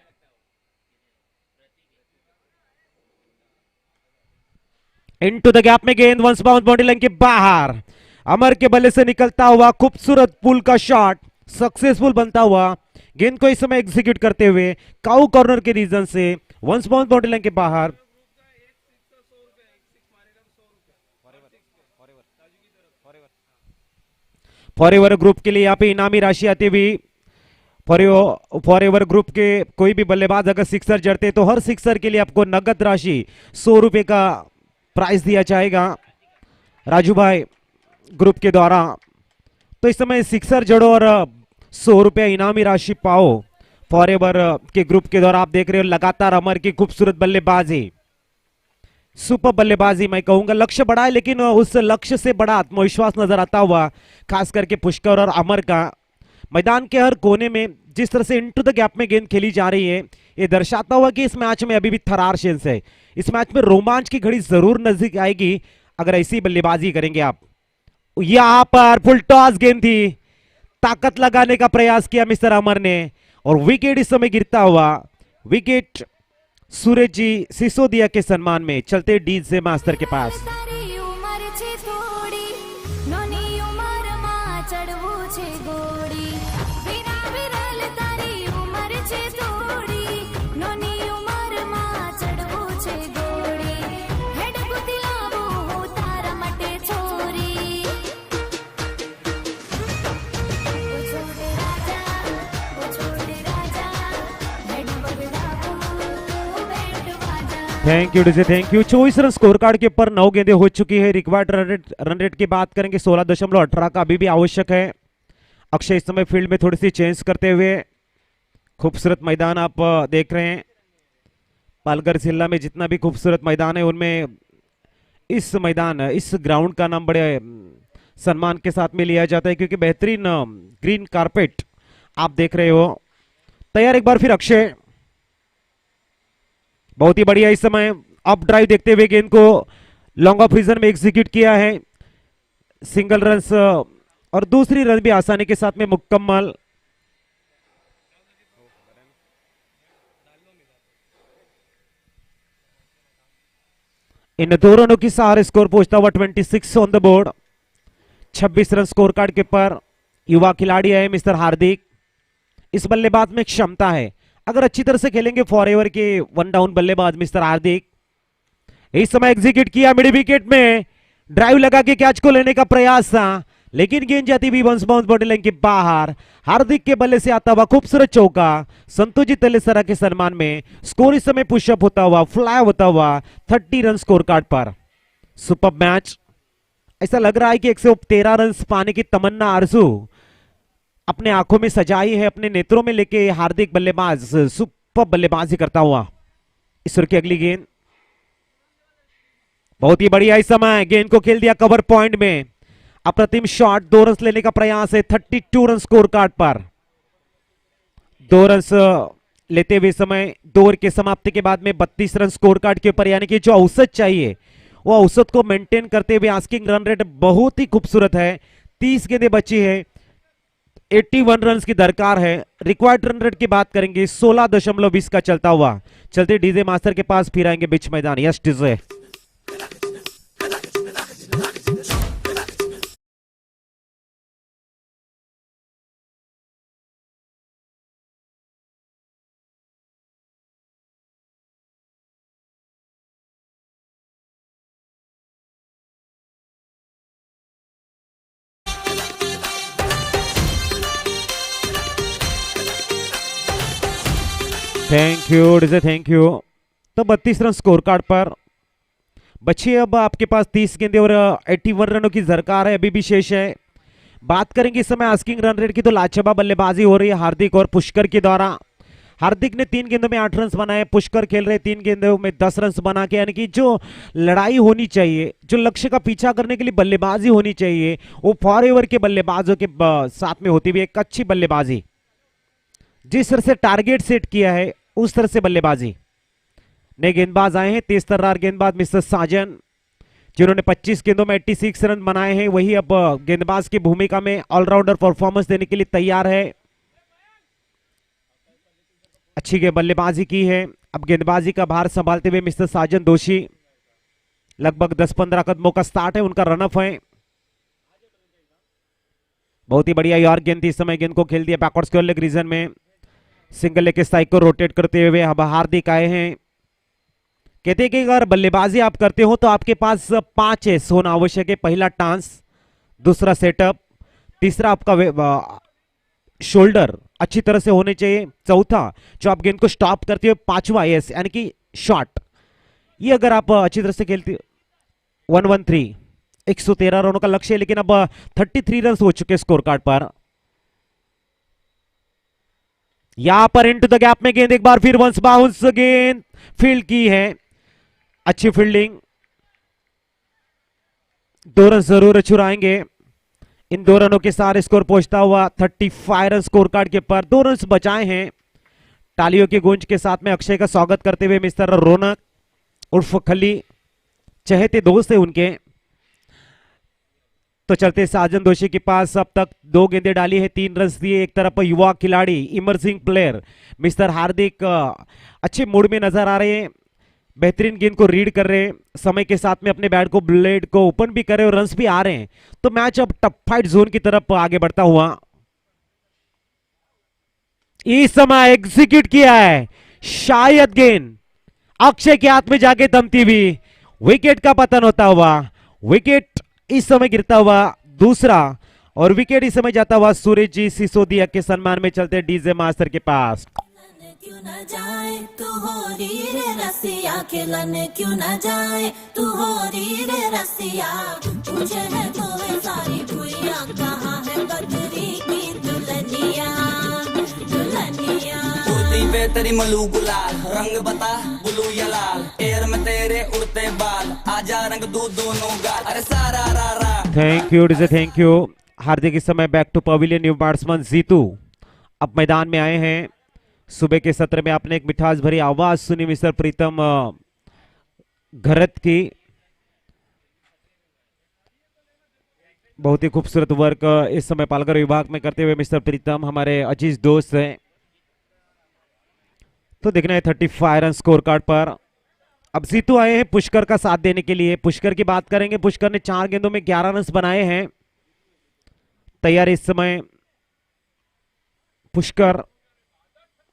Into the gap में गेंद, वंस बाउंस बाउंड्री लाइन के बाहर। अमर के बल्ले से निकलता हुआ खूबसूरत पुल का शॉट सक्सेसफुल बनता हुआ। गेंद को इस समय एग्जीक्यूट करते हुए काउ कॉर्नर के रीजन से वंस बाउंस बाउंड्री लाइन के बाहर। फॉरएवर ग्रुप के लिए यहाँ पे इनामी राशि आती हुई। फॉरएवर ग्रुप के कोई भी बल्लेबाज अगर सिक्सर जड़ते तो हर सिक्सर के लिए आपको नगद राशि 100 रुपए का प्राइस दिया जाएगा राजू भाई ग्रुप के द्वारा। तो इस समय सिक्सर जड़ो और 100 रुपया इनामी राशि पाओ फॉरएवर के ग्रुप के द्वारा। आप देख रहे हो लगातार अमर की खूबसूरत बल्लेबाजी, सुपर बल्लेबाजी मैं कहूंगा। लक्ष्य बड़ा है लेकिन उस लक्ष्य से बड़ा आत्मविश्वास नजर आता हुआ खास करके पुष्कर और अमर का। मैदान के हर कोने में जिस तरह से इनटू द गैप में गेंद खेली जा रही है, ये दर्शाता हुआ कि इस मैच में अभी भी थरार शेंस है। इस मैच में रोमांच की घड़ी जरूर नजदीक आएगी अगर ऐसी बल्लेबाजी करेंगे आप। यहां पर फुल टॉस गेंद थी, ताकत लगाने का प्रयास किया मिस्टर अमर ने और विकेट इस समय गिरता हुआ। विकेट सूरज जी सिसोदिया के सम्मान में चलते डीजे मास्टर के पास। તારી ઉંમર છે થોડી, નાની ઉંમરમાં ચડવું છે ઘોડી. વીરા વિરલ તારી ઉંમર છે થોડી, નાની ઉંમરમાં ચડવું છે ઘોડી. હેડ કૂદી લાવું હું તારા માટે છોરી. ઓ છોડે રાજા, હેડ બગડાવું બેટ વાજા. Thank you DJ, thank you. 24 run score card के ऊपर 9 गेंदें हो चुकी है। रिक्वायर्ड रन रेट की बात करेंगे 16.18 का अभी भी आवश्यक है। अक्षय इस समय फील्ड में थोड़ी सी चेंज करते हुए। खूबसूरत मैदान आप देख रहे हैं। पालघर जिला में जितना भी खूबसूरत मैदान है उनमें इस मैदान, इस ग्राउंड का नाम बड़े सम्मान के साथ में लिया जाता है क्योंकि बेहतरीन ग्रीन कारपेट आप देख रहे हो। तैयार एक बार फिर अक्षय, बहुत ही बढ़िया। इस समय अप ड्राइव देखते हुए गेंद को लॉन्ग ऑफ रीजन में एग्जीक्यूट किया है। सिंगल रन्स और दूसरी रन भी आसानी के साथ में मुकम्मल। इन दो रनों की सहारे स्कोर पहुंचता हुआ 26 on the board. 26 run score card के पर युवा खिलाड़ी है मिस्टर हार्दिक। इस बल्लेबाज में क्षमता है, अगर अच्छी तरह से खेलेंगे फॉरएवर के वन डाउन बल्लेबाज मिस्टर हार्दिक। इस समय एग्जीक्यूट किया मिड विकेट में, ड्राइव लगा के कैच को लेने का प्रयास था लेकिन गेंद जाती हुई वंस बाउंस बॉडी लाइन के बाहर। हार्दिक के बल्ले से आता हुआ खूबसूरत चौका संतोषजी तलेसरा के सम्मान में। स्कोर इस समय पुशअप होता हुआ, फ्लाई होता हुआ 30 रन स्कोर कार्ड पर। सुपर मैच ऐसा लग रहा है कि 113 रन पाने की तमन्ना आरजू अपने आंखों में सजाई है, अपने नेत्रों में लेके हार्दिक बल्लेबाज सुपर बल्लेबाजी करता हुआ। इस ओवर की अगली गेंद बहुत ही बढ़िया, इस समय गेंद को खेल दिया कवर पॉइंट में। अप्रतिम शॉट, 2 रन लेने का प्रयास है 32 रन स्कोर कार्ड पर। 2 रन लेते हुए समय 2 ओवर के समाप्ति के बाद में 32 रन स्कोर कार्ड के ऊपर, यानी कि जो औसत चाहिए वो औसत को मेंटेन करते हुए आस्किंग रन रेट बहुत ही खूबसूरत है। 30 गेंदें बची है, 81 रन की दरकार है। रिक्वायर्ड रन रेट की बात करेंगे 16.20 का चलता हुआ। चलते डीजे मास्टर के पास फिर आएंगे बीच मैदान। Yes DJ. Thank you DJ, thank you. तो 32 रन स्कोर कार्ड पर बचे अब आपके पास 30 गेंदें और 81 रनों की दरकार है, अभी भी शेष है। बात करेंगे इस समय आस्किंग रन रेट की तो लाजवाब बल्लेबाजी हो रही है हार्दिक और पुष्कर के द्वारा। हार्दिक ने 3 गेंदों में 8 रन बनाए, पुष्कर खेल रहे 3 गेंदों में 10 रन बना के, यानी कि जो लड़ाई होनी चाहिए, जो लक्ष्य का पीछा करने के लिए बल्लेबाजी होनी चाहिए, वो फॉरएवर के बल्लेबाजों के साथ में होती हुई एक अच्छी बल्लेबाजी। जिस तरह से टारगेट सेट किया है उस तरह से बल्लेबाजी। नए गेंदबाज आए हैं, तेज तर्रार गेंदबाज मिस्टर साजन, जिन्होंने 25 गेंदों में 86 रन बनाए हैं। वही अब गेंदबाज की भूमिका में ऑलराउंडर परफॉर्मेंस देने के लिए तैयार है। अच्छी बल्लेबाजी की है। अब गेंदबाजी का भार संभालते हुए मिस्टर साजन दोषी, लगभग 10-15 कदमों का स्टार्ट है, उनका रनअप है। बहुत ही बढ़िया यार गेंद थी, इस समय गेंद को खेल दिया बैकवर्ड स्क्वायर लेग रीजन में। सिंगल लेग के स्ट्राइक को रोटेट करते हुए अब हार्दिक आए हैं। कहते हैं कि अगर बल्लेबाजी आप करते हो तो आपके पास 5 एस होना आवश्यक है। पहला टांस, दूसरा सेटअप, तीसरा आपका शोल्डर अच्छी तरह से होने चाहिए, चौथा जो आप गेंद को स्टॉप करते हो, 5वां एस यानी कि शॉट। ये अगर आप अच्छी तरह से खेलते हो 113, 113 रनों का लक्ष्य है, लेकिन अब 33 रन हो चुके स्कोर कार्ड पर। यहां पर इनटू द गैप में गेंद एक बार फिर वंस बाउंस, गेंद फील्ड की है, अच्छी फील्डिंग। 2 रन जरूर चुराएंगे। इन 2 रनों के साथ स्कोर पहुंचता हुआ 35 रन स्कोर कार्ड के पर। 2 रन बचाए हैं। तालियों की गूंज के साथ में अक्षय का स्वागत करते हुए मिस्टर रौनक उर्फ खली, चहेते दोस्त है उनके। तो चलते साजन दोषी के पास अब तक 2 गेंदें डाली है, 3 रन दिए। एक तरफ युवा खिलाड़ी, इमर्जिंग प्लेयर मिस्टर हार्दिक अच्छे मूड में नजर आ रहे हैं, बेहतरीन गेंद को रीड कर रहे हैं, समय के साथ में अपने बैट को ब्लेड को ओपन भी कर रहे हैं और रन्स भी आ रहे हैं। तो मैच अब टफ फाइट जोन की तरफ आगे बढ़ता हुआ। इस समय एग्जीक्यूट किया है, शायद गेंद अक्षय के हाथ में जाके थमती हुई विकेट का पतन होता हुआ। विकेट इस समय गिरता हुआ दूसरा, और विकेट इस समय जाता हुआ सूरज जी सिसोदिया के सम्मान में चलते डीजे मास्टर के पास। क्यों न जाए तू हो री रे रसिया, खिलन क्यों न जाए तू हो री रे रसिया। तुझे है तो सारी भुइया, कहाँ है बदरी की दुल्हनिया, दुल्हनिया। कुर्ती पे तेरी मलू गुलाल, रंग बता ब्लू या लाल, एयर में तेरे उड़ते बाल, आजा रंग दूध दोनों गाल, अरे सारा रा रा। Thank you DJ, thank you. Hardik इस समय back to pavilion, new batsman Jitu अब मैदान में आए हैं। सुबह के सत्र में आपने एक मिठास भरी आवाज सुनी मिस्टर प्रीतम घरत की, बहुत ही खूबसूरत वर्क इस समय पालघर विभाग में करते हुए मिस्टर प्रीतम हमारे अजीज दोस्त हैं। तो देखना है 35 रन स्कोर कार्ड पर। अब जीतू आए हैं पुष्कर का साथ देने के लिए। पुष्कर की बात करेंगे, पुष्कर ने 4 गेंदों में 11 रन बनाए हैं। तैयार इस समय पुष्कर,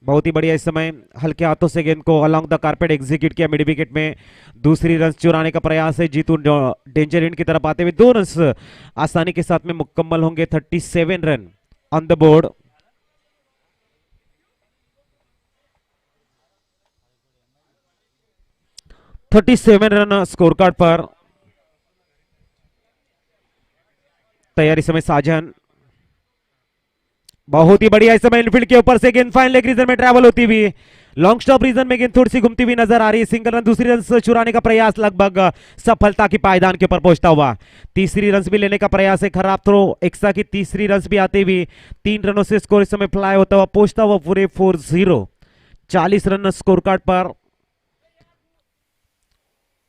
बहुत ही बढ़िया। इस समय हल्के हाथों से गेंद को अलोंग द कारपेट एग्जीक्यूट किया मिड विकेट में। दूसरी रन चुराने का प्रयास है। जीतू डेंजर एंड की तरफ आते हुए 2 रन आसानी के साथ में मुकम्मल होंगे। 37 run on the board. Run score card पर। तैयारी समय साजन, बहुत ही बढ़िया। इस समय इनफील्ड के ऊपर से गेंद फाइन लेग रीजन में ट्रैवल होती हुई, लॉन्ग स्टॉप रीजन में गेंद थोड़ी सी घूमती हुई नजर आ रही है। सिंगल रन, दूसरी रन चुराने का प्रयास लगभग सफलता की पायदान के ऊपर पहुंचता हुआ। तीसरी रन भी लेने का प्रयास है, खराब थ्रो एक्स्ट्रा की तीसरी रन भी आती हुई 3 रनों से स्कोर इस समय फ्लाई होता हुआ पहुंचता हुआ पूरे 4-0, 40 रन स्कोर कार्ड पर।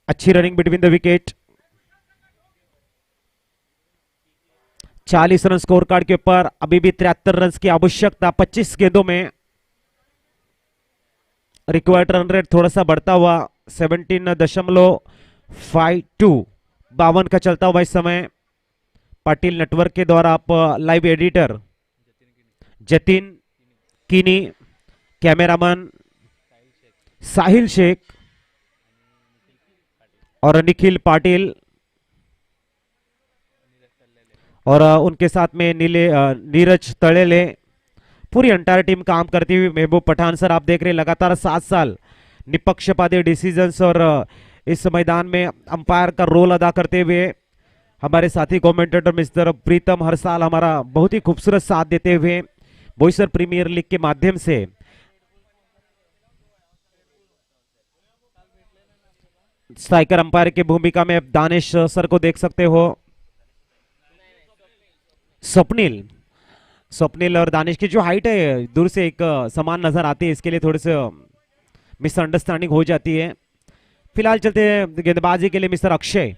अच्छी running between the wicket, 40 run score card के ऊपर। अभी भी 73 रन की आवश्यकता 25 गेंदों में। रिक्वायर्ड रन रेट थोड़ा सा बढ़ता हुआ 17.52, 52 का चलता हुआ इस समय। पाटिल नेटवर्क के द्वारा आप लाइव एडिटर जतिन कीनी, कैमरामैन साहिल शेख और निखिल पाटिल और उनके साथ में नीरज तड़ेले, पूरी अंटायर टीम काम करती हुई। महबूब पठान सर आप देख रहे हैं लगातार 7 साल निपक्षपाती डिसीजंस और इस मैदान में अंपायर का रोल अदा करते हुए हमारे साथी कमेंटेटर मिस्टर प्रीतम हर साल हमारा बहुत ही खूबसूरत साथ देते हुए बॉयसर प्रीमियर लीग के माध्यम से स्ट्राइकर अंपायर की भूमिका में दानिश सर को देख सकते हो। स्वप्निल और दानिश की जो हाइट है दूर से एक समान नजर आती है, इसके लिए थोड़े से मिसअंडरस्टैंडिंग हो जाती है। फिलहाल चलते हैं गेंदबाजी के लिए मिस्टर अक्षय।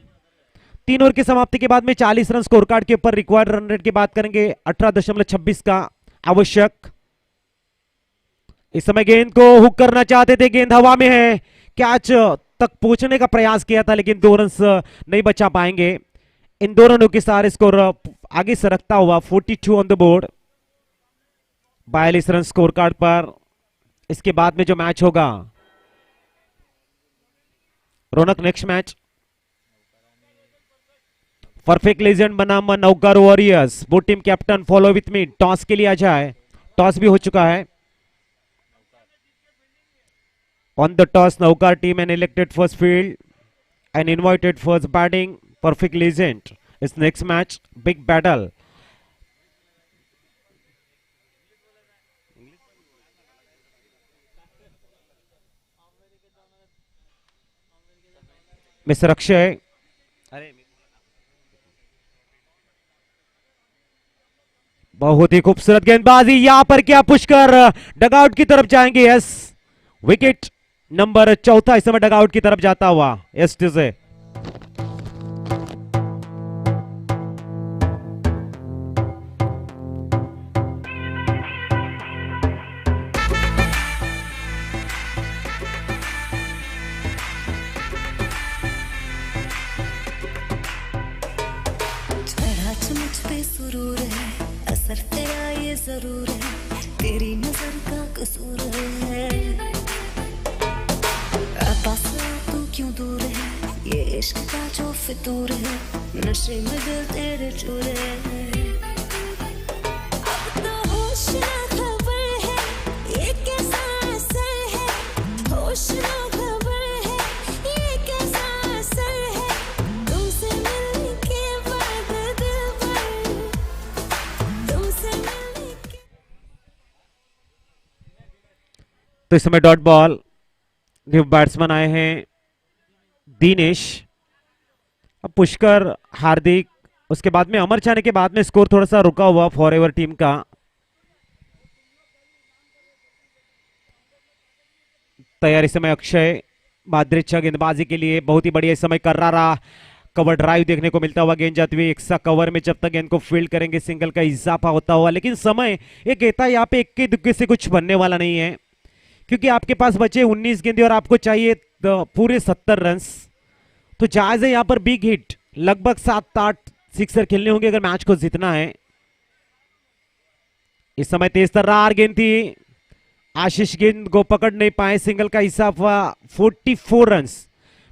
3 ओवर की समाप्ति के बाद में 40 रन स्कोर कार्ड के ऊपर। रिक्वायर्ड रन रेट की बात करेंगे 18.26 का आवश्यक। इस समय गेंद को हुक करना चाहते थे, गेंद हवा में है, कैच तक पहुंचने का प्रयास किया था लेकिन 2 रन नहीं बचा पाएंगे। इन 2 रनों के सारे स्कोर आगे सरकता हुआ 42 on the board, 42 run score card पर। इसके बाद में जो मैच होगा रौनक, नेक्स्ट मैच परफेक्ट लेजेंड बनाम नौकर वॉरियर्स। वो team captain follow with me, toss के लिए आ जाए। टॉस भी हो चुका है। On the toss Naukar team and elected first field and invited first batting perfect legend. इस next match big battle. Mister Akshay, बहुत ही खूबसूरत गेंदबाजी यहां पर, क्या पुष्कर डगआउट की तरफ जाएंगे। यस, विकेट नंबर 4 इस समय डगआउट की तरफ जाता हुआ। यस से सुरूर है, असर तेरा ये जरूर है, तेरी नजर का कसूर है। पास तू क्यों दूर है, ये इश्क का जो फितूर है, नशे में दिल तेरे चूर है। अब तो होश ना खबर है, ये कैसा असर है, होश ना खबर है, ये कैसा असर है, तुमसे मिलने के बाद दिल भर, तुमसे मिलने के। तो इस समय डॉट बॉल, न्यू बैट्समैन आए हैं दिनेश, अब पुष्कर, हार्दिक, उसके बाद में अमर जाने के बाद में स्कोर थोड़ा सा रुका हुआ फॉरएवर टीम का। तैयारी समय अक्षय माद्रिचा गेंदबाजी के लिए बहुत ही बढ़िया इस समय कर रहा कवर ड्राइव देखने को मिलता हुआ। गेंद जाती हुई एक्स्ट्रा कवर में, जब तक गेंद को फील्ड करेंगे सिंगल का इजाफा होता हुआ, लेकिन समय ये कहता है यहाँ पे इक्के दुक्के से कुछ बनने वाला नहीं है, क्योंकि आपके पास बचे 19 गेंदे और आपको चाहिए पूरे 70 रन। तो जायज है यहाँ पर बिग हिट, लगभग 7-8 सिक्सर खेलने होंगे अगर मैच को जीतना है। इस समय तेज तर्रार गेंद थी, आशीष गेंद को पकड़ नहीं पाए, सिंगल का इजाफा 44 रन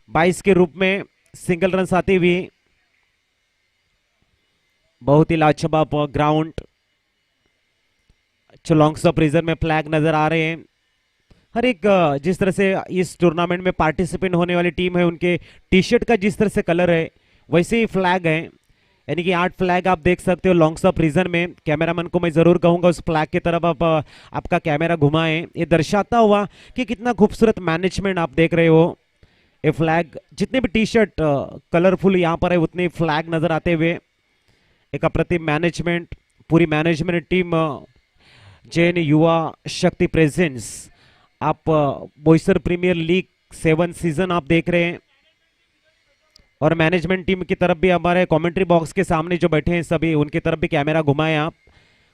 22 के रूप में सिंगल रन आते हुए। बहुत ही लाजवाब ग्राउंड, लॉन्ग स्टॉप रीजन में फ्लैग नजर आ रहे हैं। हर एक जिस तरह से इस टूर्नामेंट में पार्टिसिपेंट होने वाली टीम है उनके टी शर्ट का जिस तरह से कलर है वैसे ही फ्लैग है। यानी कि 8 फ्लैग आप देख सकते हो लॉन्ग्स ऑफ रीजन में। कैमरामैन को मैं जरूर कहूंगा उस फ्लैग की तरफ आप आपका कैमरा घुमाएं। ये दर्शाता हुआ कि कितना खूबसूरत मैनेजमेंट आप देख रहे हो। ये फ्लैग जितने भी टी शर्ट कलरफुल यहाँ पर है उतने फ्लैग नजर आते हुए। एक अप्रतिम मैनेजमेंट, पूरी मैनेजमेंट टीम जैन युवा शक्ति प्रेजेंस। आप बॉयसर प्रीमियर लीग 7 सीजन आप देख रहे हैं। और मैनेजमेंट टीम की तरफ भी हमारे कमेंट्री बॉक्स के सामने जो बैठे हैं सभी उनकी तरफ भी कैमरा घुमाएं आप।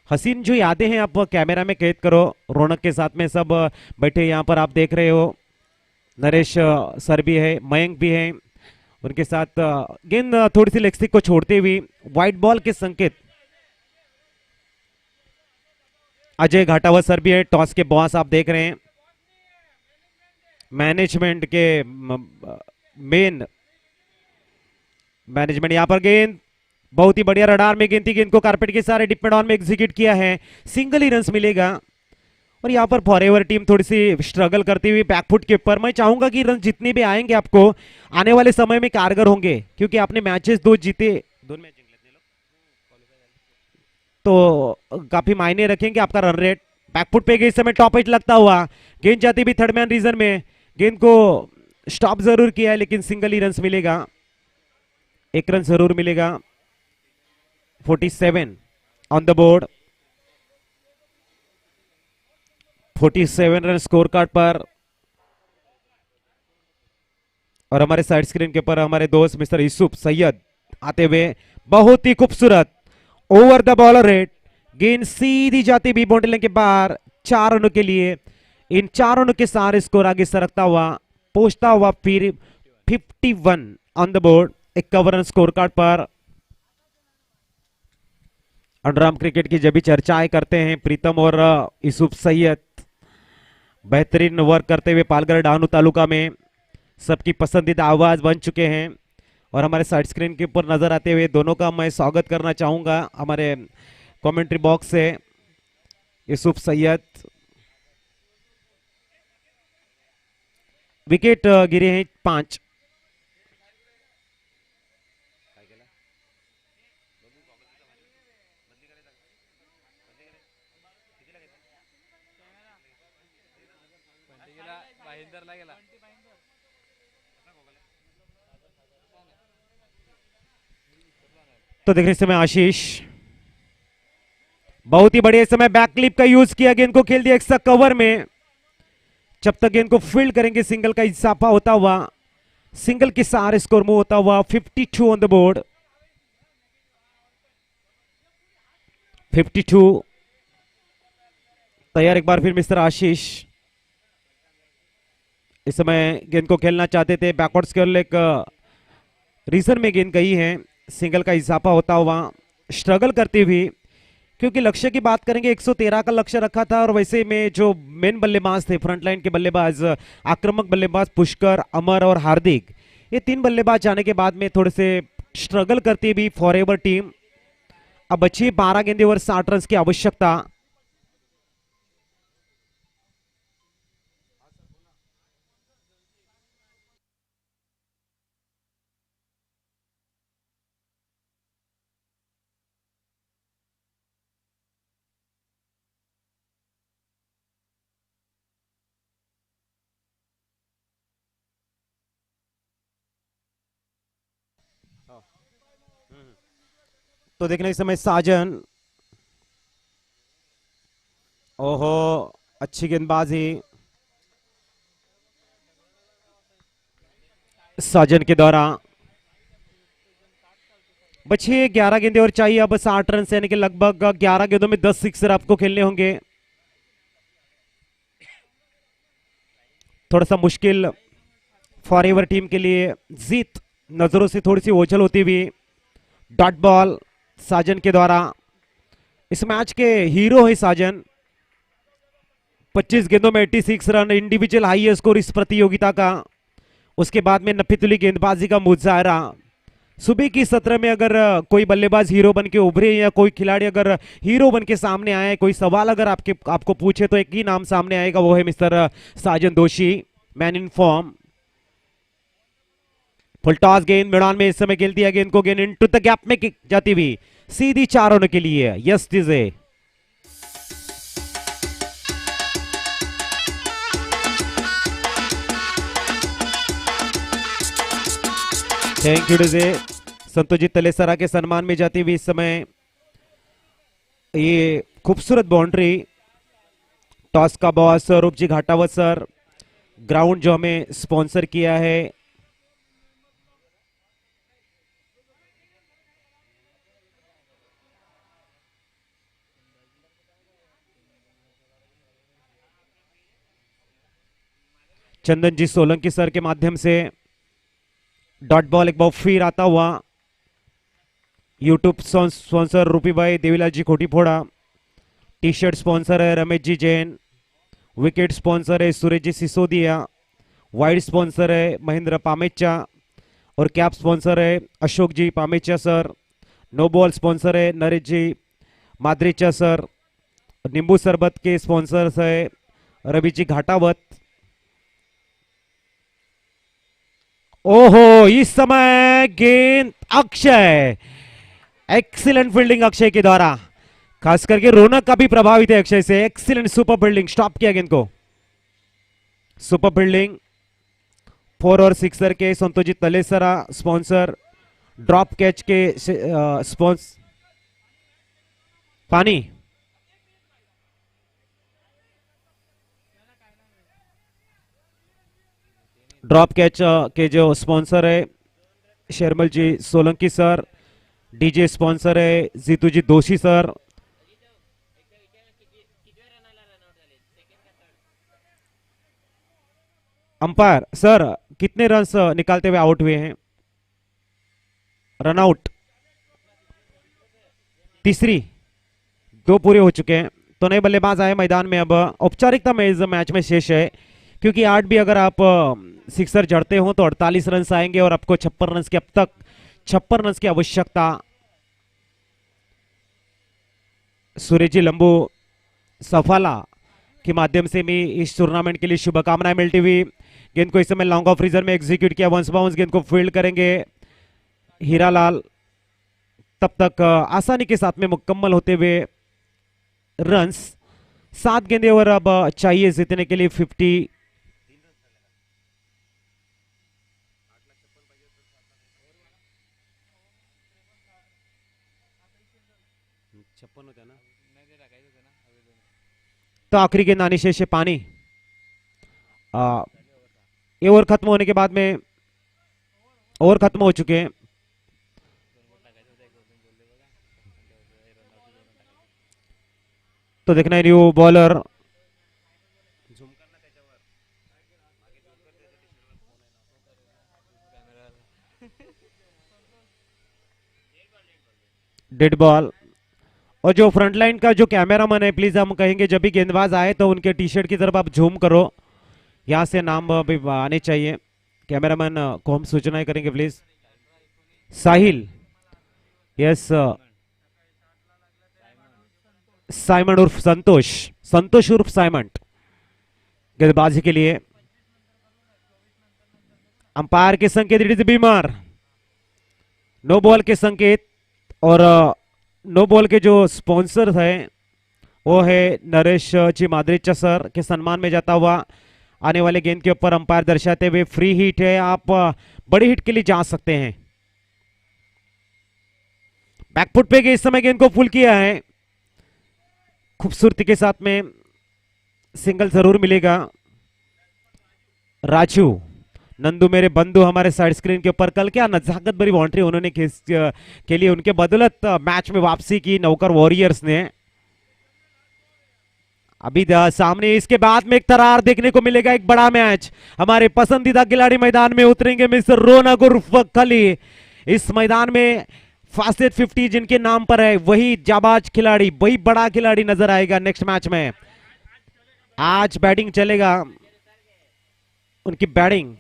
हसीन जो यादें हैं आप कैमरा में कैद करो। रौनक के साथ में सब बैठे यहाँ पर आप देख रहे हो। नरेश सर भी है, मयंक भी है, उनके साथ गेंद थोड़ी सी लेग स्टिक को छोड़ते हुए व्हाइट बॉल के संकेत। अजय घाटावत सर भी है, टॉस के बॉस आप देख रहे हैं। मैनेजमेंट के मेन मैनेजमेंट यहाँ पर गेंद बहुत ही बढ़िया रडार में गेंद थी। गेंद को कारपेट के सारे डिप ऑन में एग्जीक्यूट किया है, सिंगल ही रन मिलेगा। और यहाँ पर फॉरएवर टीम थोड़ी सी स्ट्रगल करती हुई बैकफुट के ऊपर। मैं चाहूंगा कि रन जितने भी आएंगे आपको आने वाले समय में कारगर होंगे, क्योंकि आपने मैचेस 2 जीते, 2 मैच तो काफी मायने रखेंगे आपका रन रेट। बैकफुट पे इस समय टॉप 8 लगता हुआ गेंद जाती भी थर्ड मैन रीजन में। गेंद को स्टॉप जरूर किया है लेकिन सिंगल ही रन मिलेगा, 1 रन जरूर मिलेगा। 47 on the board, 47 run score card पर। और हमारे साइड स्क्रीन के ऊपर हमारे दोस्त मिस्टर यूसुफ सैयद आते हुए। बहुत ही खूबसूरत ओवर द बॉलर रेट, गेंद सीधी जाती भी बाउंड्री लाइन के बाहर 4 रनों के लिए। इन 4 रनों के सारे स्कोर आगे सरकता हुआ पहुंचता हुआ फिर 51 on the board, 51 run score card पर। अंडरआर्म क्रिकेट की जब भी चर्चाएं करते हैं प्रीतम और यूसुफ सैयद बेहतरीन वर्क करते हुए पालघर डानू तालुका में सबकी पसंदीदा आवाज बन चुके हैं। और हमारे साइड स्क्रीन के ऊपर नजर आते हुए दोनों का मैं स्वागत करना चाहूंगा हमारे कमेंट्री बॉक्स से। यूसुफ सैयद विकेट गिरे हैं 5। तो देख रहे इस समय आशीष बहुत ही बढ़िया इस समय बैक क्लिप का यूज किया, गेंद को खेल दिया एक्स्ट्रा कवर में। जब तक गेंद को फील्ड करेंगे सिंगल का इजाफा होता हुआ, सिंगल के सारे स्कोर मूव होता हुआ 52 ऑन द बोर्ड, 52 तैयार। एक बार फिर मिस्टर आशीष इस समय गेंद को खेलना चाहते थे, बैकवर्ड स्केल एक रीजन में गेंद गई है, सिंगल का इजाफा होता हुआ स्ट्रगल करती हुई। क्योंकि लक्ष्य की बात करेंगे 113 का लक्ष्य रखा था और वैसे में जो मेन बल्लेबाज थे फ्रंटलाइन के बल्लेबाज, आक्रामक बल्लेबाज पुष्कर, अमर और हार्दिक, ये 3 बल्लेबाज जाने के बाद में थोड़े से स्ट्रगल करती हुई फॉरएवर टीम अब बची 12 गेंदे और 60 रन की आवश्यकता। तो देखने इस समय साजन, ओहो अच्छी गेंदबाजी साजन के द्वारा। बचे 11 गेंदे और चाहिए अब 60 रन से, यानी कि लगभग 11 गेंदों में 10 सिक्सर आपको खेलने होंगे। थोड़ा सा मुश्किल फॉरएवर टीम के लिए, जीत नजरों से थोड़ी सी ओझल होती हुई। डॉट बॉल साजन के द्वारा, इस मैच के हीरो है साजन। 25 गेंदों में 86 रन, इंडिविजुअल हाईएस्ट स्कोर इस प्रतियोगिता का। उसके बाद में नफीतुली गेंदबाजी का मुजाहरा। सुबह की सत्र में अगर कोई बल्लेबाज हीरो बन के उभरे या कोई खिलाड़ी अगर हीरो बन के सामने आए, कोई सवाल अगर आपको पूछे तो एक ही नाम सामने आएगा, वो है मिस्टर साजन दोषी, man in form. Full toss गेंद मैदान में इस समय खेल दिया गेंद को, गेंद इनटू द गैप में किक जाती हुई सीधी 4 रनों के लिए। Yes DJ. Thank you DJ. Santoshjeet Talesara के सम्मान में जाती हुई इस समय ये खूबसूरत बाउंड्री। टॉस का बॉस रूप जी घाटावत सर, ग्राउंड जो हमें स्पॉन्सर किया है चंदन जी सोलंकी सर के माध्यम से। डॉट बॉल एक बार फिर आता हुआ। यूट्यूब स्पॉन्सर रूपी भाई Devilal ji Khotiphoda. T shirt sponsor है रमेश जी जैन। विकेट स्पॉन्सर है सूरज जी सिसोदिया। वाइड स्पॉन्सर है महेंद्र पामेचा और कैप स्पॉन्सर है Ashok ji Pamecha sir. No ball sponsor है नरेश जी माद्रेचा सर। नींबू शरबत के स्पॉन्सर्स है रवि जी घाटावत। ओहो, इस समय गेंद अक्षय, एक्सीलेंट फील्डिंग अक्षय के द्वारा, खास करके रौनक का भी प्रभावित है अक्षय से। एक्सीलेंट सुपर फील्डिंग, स्टॉप किया गेंद को। सुपर फील्डिंग 4 और 6 के संतोषजीत तलेसरा स्पॉन्सर। ड्रॉप कैच के स्पॉन्स पानी। ड्रॉप कैच के जो स्पॉन्सर है शर्मल ji Solanki sir. DJ sponsor है जीतू जी दोषी सर। अंपायर सर कितने रन्स निकालते हुए आउट हुए हैं? रन आउट तीसरी, 2 पूरे हो चुके हैं तो नए बल्लेबाज आए मैदान में। अब औपचारिकता में इस मैच में शेष है क्योंकि 8 भी अगर आप सिक्सर जड़ते हो तो 48 रन आएंगे और आपको 56 रन की, अब तक 56 रन की आवश्यकता। सूर्यजी लंबू सफाला के माध्यम से भी इस टूर्नामेंट के लिए शुभकामनाएं मिलती हुई। गेंद को इस समय लॉन्ग ऑफ रीजर में एग्जीक्यूट किया, वंस बाउंस गेंद को फील्ड करेंगे हीरालाल। तब तक आसानी के साथ में मुकम्मल होते हुए रन्स 7 गेंदे और अब चाहिए जीतने के लिए 50। तो आखिरी गेंद आनी शेष है पानी। ये ओवर खत्म होने के बाद में, ओवर खत्म हो चुके हैं। तो देखना है न्यू बॉलर डेड बॉल। और जो फ्रंट लाइन का जो कैमरामैन है, प्लीज हम कहेंगे जब भी गेंदबाज आए तो उनके टी शर्ट की तरफ आप झूम करो, यहां से नाम भी आने चाहिए। कैमरामैन को हम सूचनाएं करेंगे प्लीज। साहिल, यस साइमन उर्फ संतोष, संतोष उर्फ साइमन गेंदबाजी के लिए। अंपायर के संकेत इट इज बीमार, नो बॉल के संकेत। और नो बॉल के जो स्पॉन्सर हैं वो है नरेश जी माद्रेचा सर के सम्मान में जाता हुआ। आने वाले गेंद के ऊपर अंपायर दर्शाते हुए फ्री हिट है, आप बड़ी हिट के लिए जा सकते हैं। बैकफुट पे इस समय गेंद को फुल किया है, खूबसूरती के साथ में सिंगल जरूर मिलेगा। राजू नंदू मेरे बंधु हमारे साइड स्क्रीन के ऊपर, कल क्या नजाकत भरी बाउंड्री उन्होंने के लिए उनके बदौलत मैच में वापसी की नौकर वॉरियर्स ने। अभी सामने इसके बाद में एक तरार देखने को मिलेगा, एक बड़ा मैच। हमारे पसंदीदा खिलाड़ी मैदान में उतरेंगे, मिस्टर रौनक उर्फ खली। इस मैदान में फास्टेस्ट 50 जिनके नाम पर है वही जाबाज खिलाड़ी, वही बड़ा खिलाड़ी नजर आएगा नेक्स्ट मैच में। आज बैटिंग चलेगा, उनकी बैटिंग।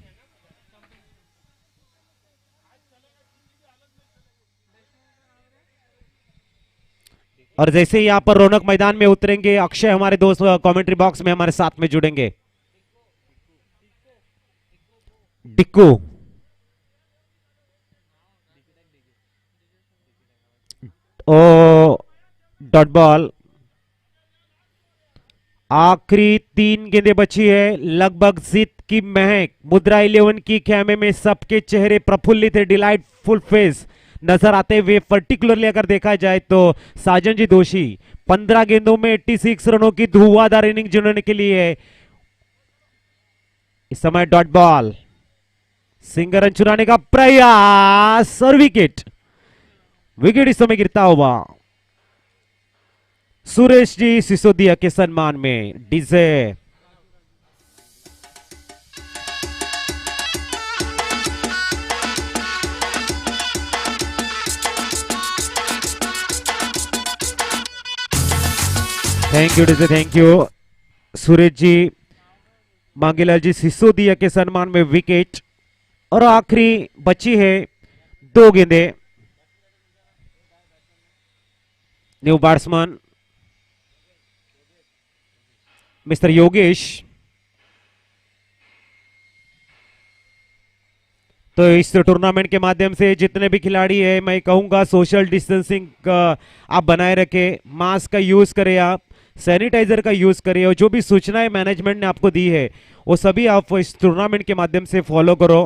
और जैसे ही यहां पर रौनक मैदान में उतरेंगे, अक्षय हमारे दोस्त कमेंट्री बॉक्स में हमारे साथ में जुड़ेंगे। डिक्कू ओ डॉट बॉल। आखिरी 3 गेंदें बची है, लगभग जीत की महक मुद्रा 11 की खेमे में सबके चेहरे प्रफुल्लित है, डिलाइटफुल फेस नजर आते हुए। पर्टिकुलरली अगर देखा जाए तो साजन जी दोषी 15 गेंदों में 86 रनों की धुआंधार इनिंग जिन्होंने के लिए है। इस समय डॉट बॉल, सिंगल रन चुराने का प्रयास और विकेट। विकेट इस समय गिरता हुआ सुरेश जी सिसोदिया के सम्मान में DJ. Thank you DJ, thank you Suresh ji. Mangilal ji Sisodia के सम्मान में विकेट। और आखिरी बची है 2 गेंदें। New batsman mister Yogesh. तो इस टूर्नामेंट के माध्यम से जितने भी खिलाड़ी है, मैं कहूंगा सोशल डिस्टेंसिंग आप बनाए रखें, मास्क का यूज करें, आप सैनिटाइजर का यूज करें, और जो भी सूचनाएं मैनेजमेंट ने आपको दी है वो सभी आप इस टूर्नामेंट के माध्यम से फॉलो करो।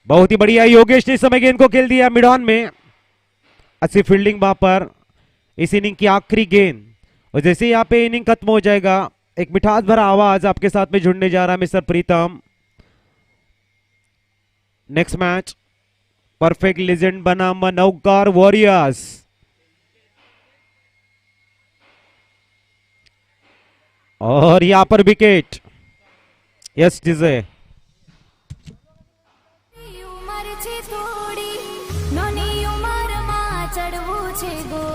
बहुत ही बढ़िया, योगेश ने इस समय गेंद को खेल दिया मिड ऑन में। अच्छी फील्डिंग वहां पर। इस इनिंग की आखिरी गेंद, और जैसे यहाँ पे इनिंग खत्म हो जाएगा, एक मिठास भरा आवाज आपके साथ में जुड़ने जा रहा है मिस्टर प्रीतम। नेक्स्ट मैच परफेक्ट लेजेंड बनाम नौकार वॉरियर्स। और यहां पर विकेट। Yes DJ. ઉંમર છે થોડી નોની ઉંમરમાં ચડવું છે ગોળી